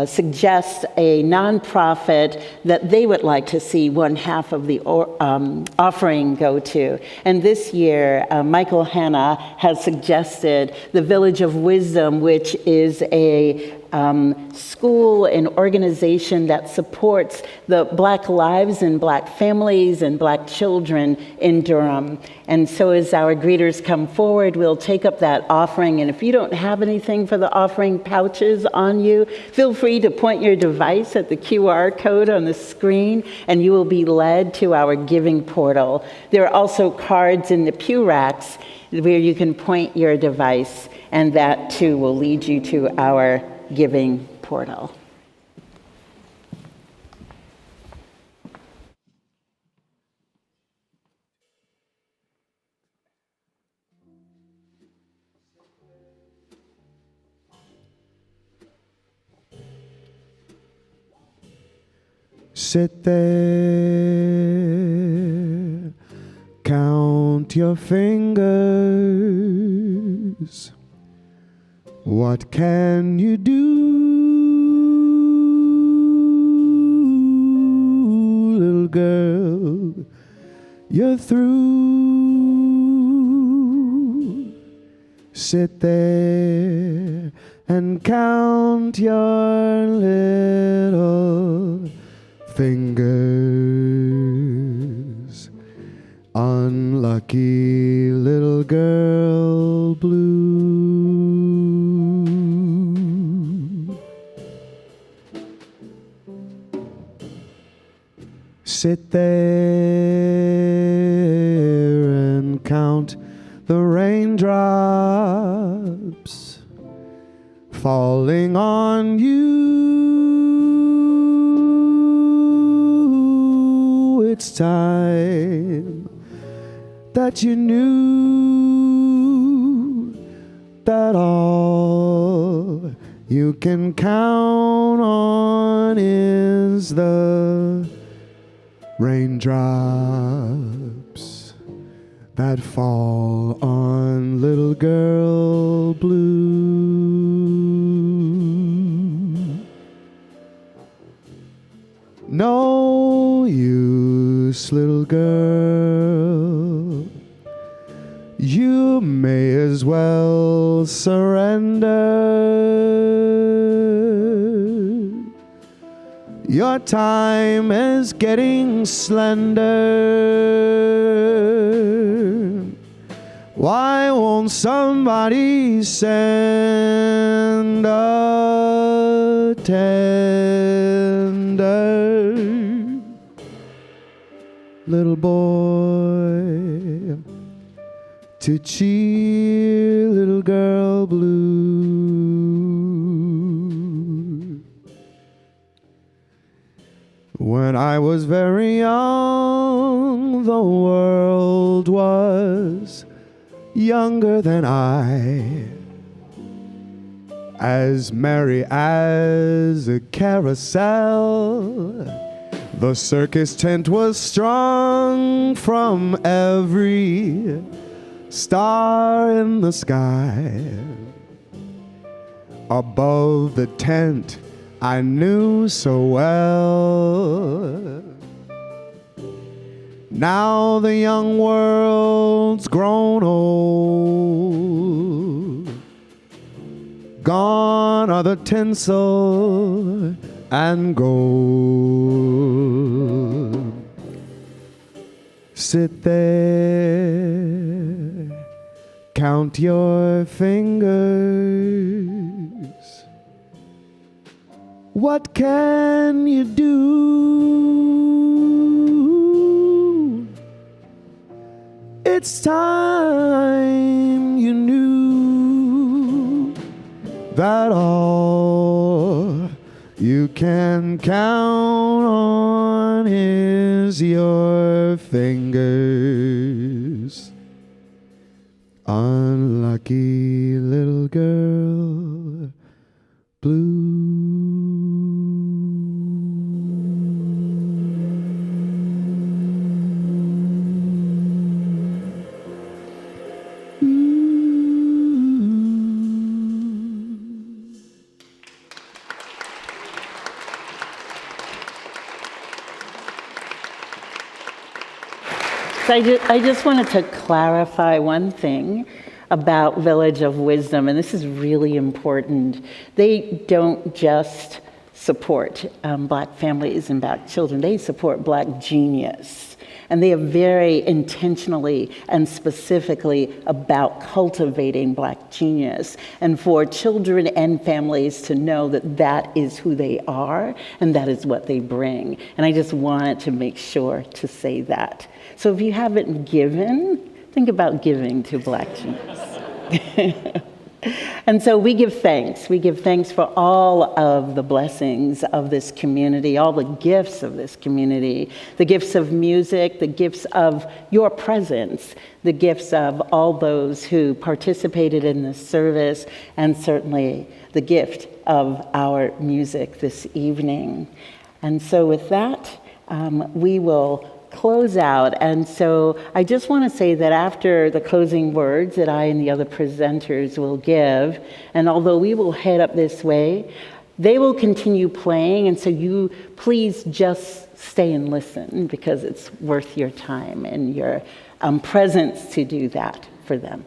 suggest a nonprofit that they would like to see one half of the offering go to. And this year, Michael Hanna has suggested the Village of Wisdom, which is a school and organization that supports the Black lives and Black families and Black children in Durham. And so as our greeters come forward, we'll take up that offering. And if you don't have anything for the offering pouches on you, feel free to point your device at the QR code on the screen, and you will be led to our giving portal. There are also cards in the pew racks where you can point your device, and that too will lead you to our giving portal. Sit there, count your fingers. What can you do, little girl? You're through. Sit there and count your little fingers. Unlucky little girl blue. Sit there and count the raindrops falling on you. It's time that you knew that all you can count on is the raindrops that fall on little girl blue. No use, little girl. You may as well surrender. Your time is getting slender. Why won't somebody send a tender little boy to cheer little girl blue? When I was very young, the world was younger than I, as merry as a carousel. The circus tent was strung from every star in the sky. Above the tent I knew so well. Now the young world's grown old. Gone are the tinsel and gold. Sit there, count your fingers. What can you do? It's time you knew that all you can count on is your fingers. Unlucky little girl, blue. So I just wanted to clarify one thing about Village of Wisdom, and this is really important. They don't just support Black families and Black children, they support Black genius. And they are very intentionally and specifically about cultivating Black genius, and for children and families to know that that is who they are and that is what they bring. And I just wanted to make sure to say that. So if you haven't given, think about giving to Black genius. And so we give thanks. We give thanks for all of the blessings of this community, all the gifts of this community, the gifts of music, the gifts of your presence, the gifts of all those who participated in this service, and certainly the gift of our music this evening. And so with that, we will close out. And so I just want to say that after the closing words that I and the other presenters will give, and although we will head up this way, they will continue playing. And so you please just stay and listen, because it's worth your time and your presence to do that for them.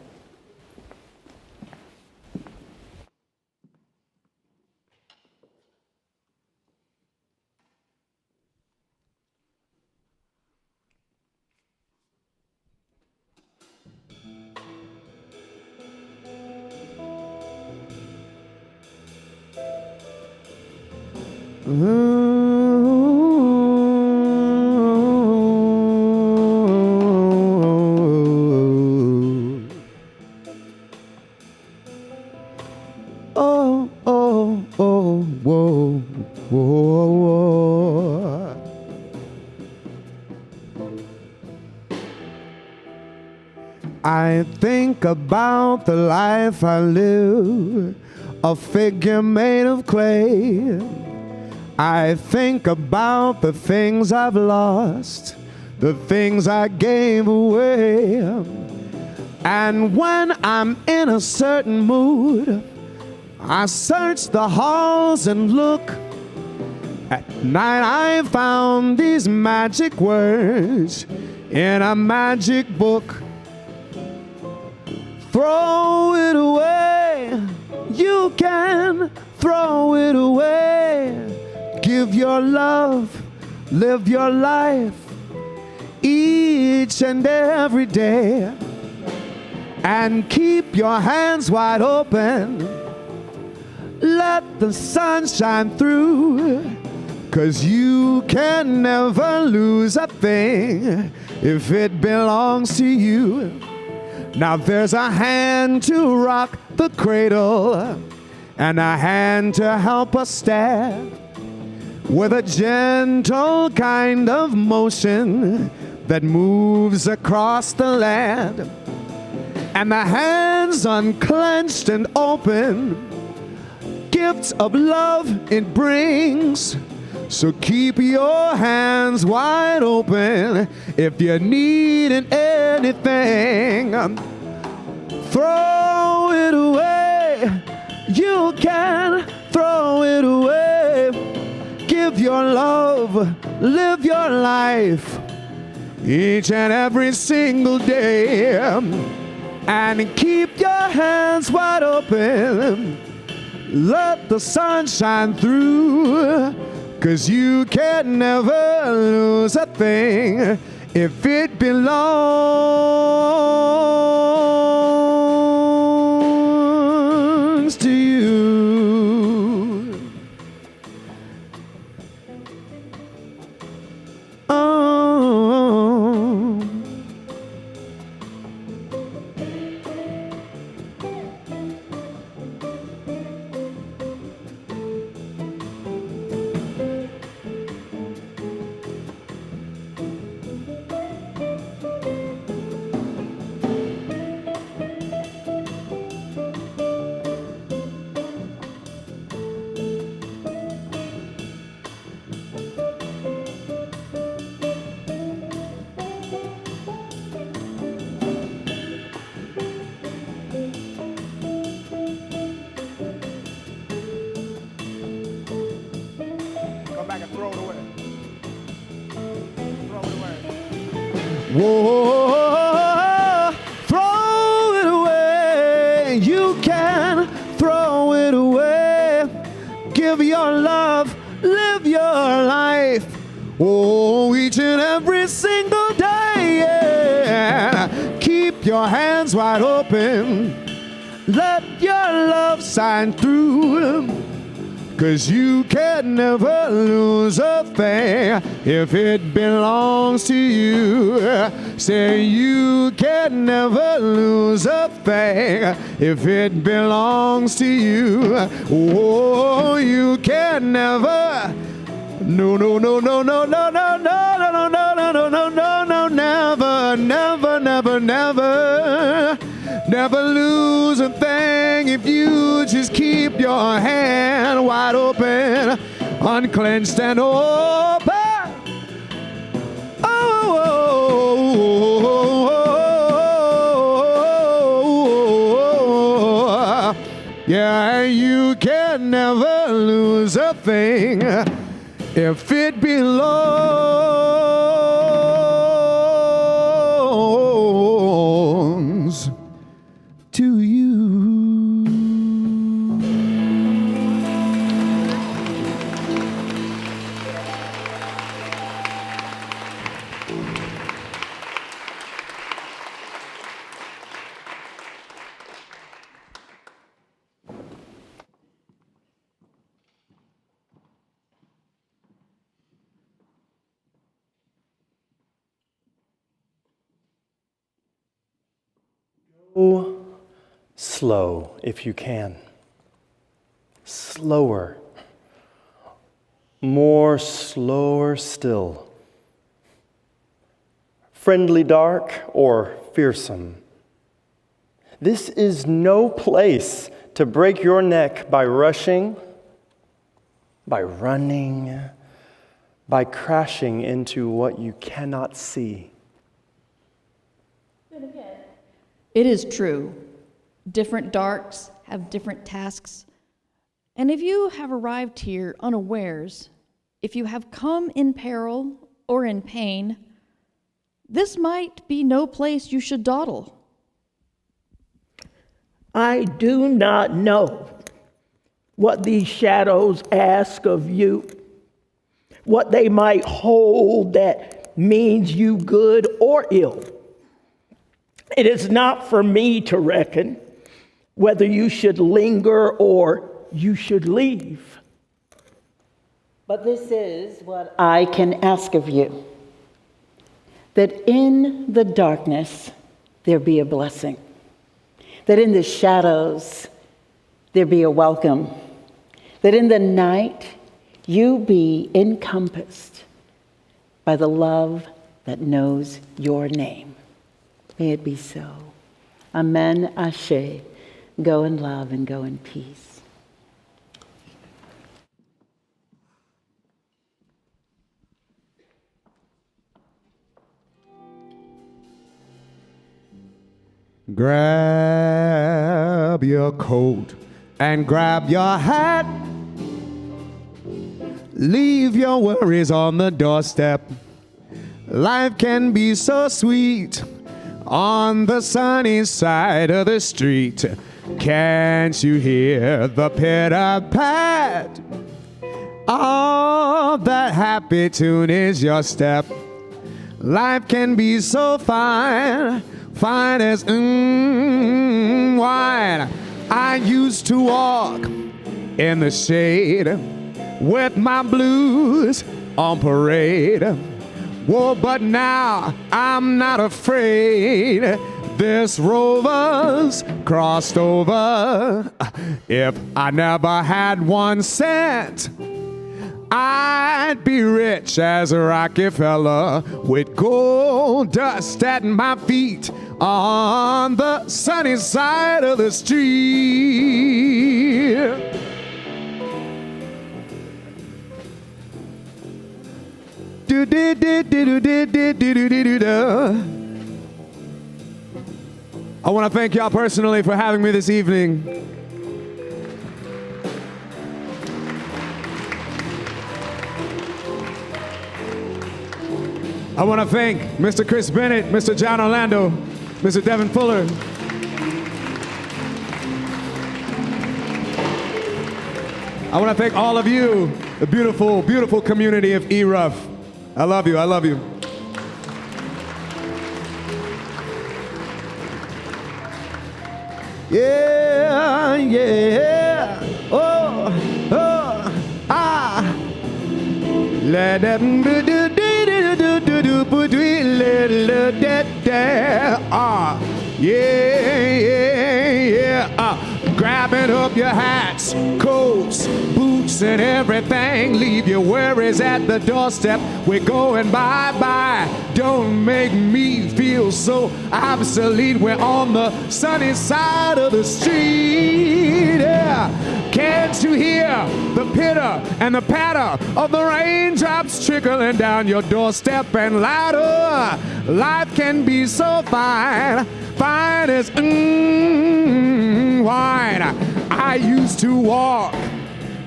I think about the life I live, a figure made of clay. I think about the things I've lost, the things I gave away. And when I'm in a certain mood, I search the halls and look. At night I found these magic words in a magic book. Throw it away, you can throw it away. Give your love, live your life each and every day. And keep your hands wide open, let the sun shine through. 'Cause you can never lose a thing if it belongs to you. Now there's a hand to rock the cradle and a hand to help us stand, with a gentle kind of motion that moves across the land. And the hands unclenched and open, gifts of love it brings. So keep your hands wide open if you need anything. Throw it away, you can throw it away. Give your love, live your life each and every single day. And keep your hands wide open, let the sun shine through. 'Cause you can never lose a thing if it belongs to you. Oh. Whoa, throw it away. You can throw it away. Give your love, live your life. Oh, each and every single day. Yeah. Keep your hands wide open. Let your love shine through. 'Cause you can never lose a thing if it belongs to you. Say you can never lose a thing if it belongs to you. Oh, you can never. No, no, no, no, no, no, no, no, no, no, no, no, no, no, no, no, never, never, never, never. Never lose a thing if you just keep your hand wide open, unclenched and open. Oh, yeah, you can never lose a thing if it belongs to you. Go slow if you can. Slower. More slower still. Friendly dark or fearsome. This is no place to break your neck by rushing, by running, by crashing into what you cannot see. It is true. Different darks have different tasks. And if you have arrived here unawares, if you have come in peril or in pain, this might be no place you should dawdle. I do not know what these shadows ask of you, what they might hold that means you good or ill. It is not for me to reckon whether you should linger or you should leave. But this is what I can ask of you, that in the darkness there be a blessing, that in the shadows there be a welcome, that in the night you be encompassed by the love that knows your name. May it be so. Amen, Ashe. Go in love and go in peace. Grab your coat and grab your hat. Leave your worries on the doorstep. Life can be so sweet on the sunny side of the street. Can't you hear the pitter-pat? Oh, that happy tune is your step. Life can be so fine, fine as wine. I used to walk in the shade with my blues on parade. Whoa, but now I'm not afraid. This rover's crossed over. If I never had 1 cent, I'd be rich as a Rockefeller with gold dust at my feet on the sunny side of the street. I want to thank y'all personally for having me this evening. I want to thank Mr. Chris Bennett, Mr. John Orlando, Mr. Devin Fuller. I want to thank all of you, the beautiful, beautiful community of E-Ruff. I love you, I love you. Yeah, yeah, oh, oh, ah. Let them do do do do do do do do ah. Yeah, yeah, yeah. Grabbing up your hats, coats, boots, and everything. Leave your worries at the doorstep. We're going bye-bye. Don't make me feel so obsolete. We're on the sunny side of the street. Yeah. Can't you hear the pitter and the patter of the raindrops trickling down your doorstep and ladder? Life can be so fine. Fine as wine. I used to walk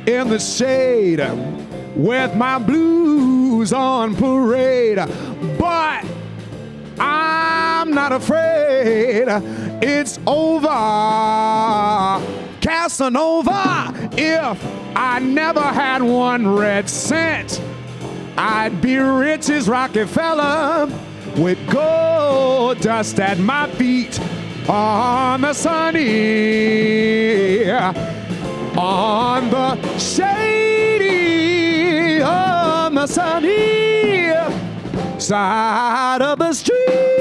in the shade with my blues on parade, but I'm not afraid. It's over, Casanova. If I never had one red cent, I'd be rich as Rockefeller with gold dust at my feet on the sunny, on the shady, on the sunny side of the street.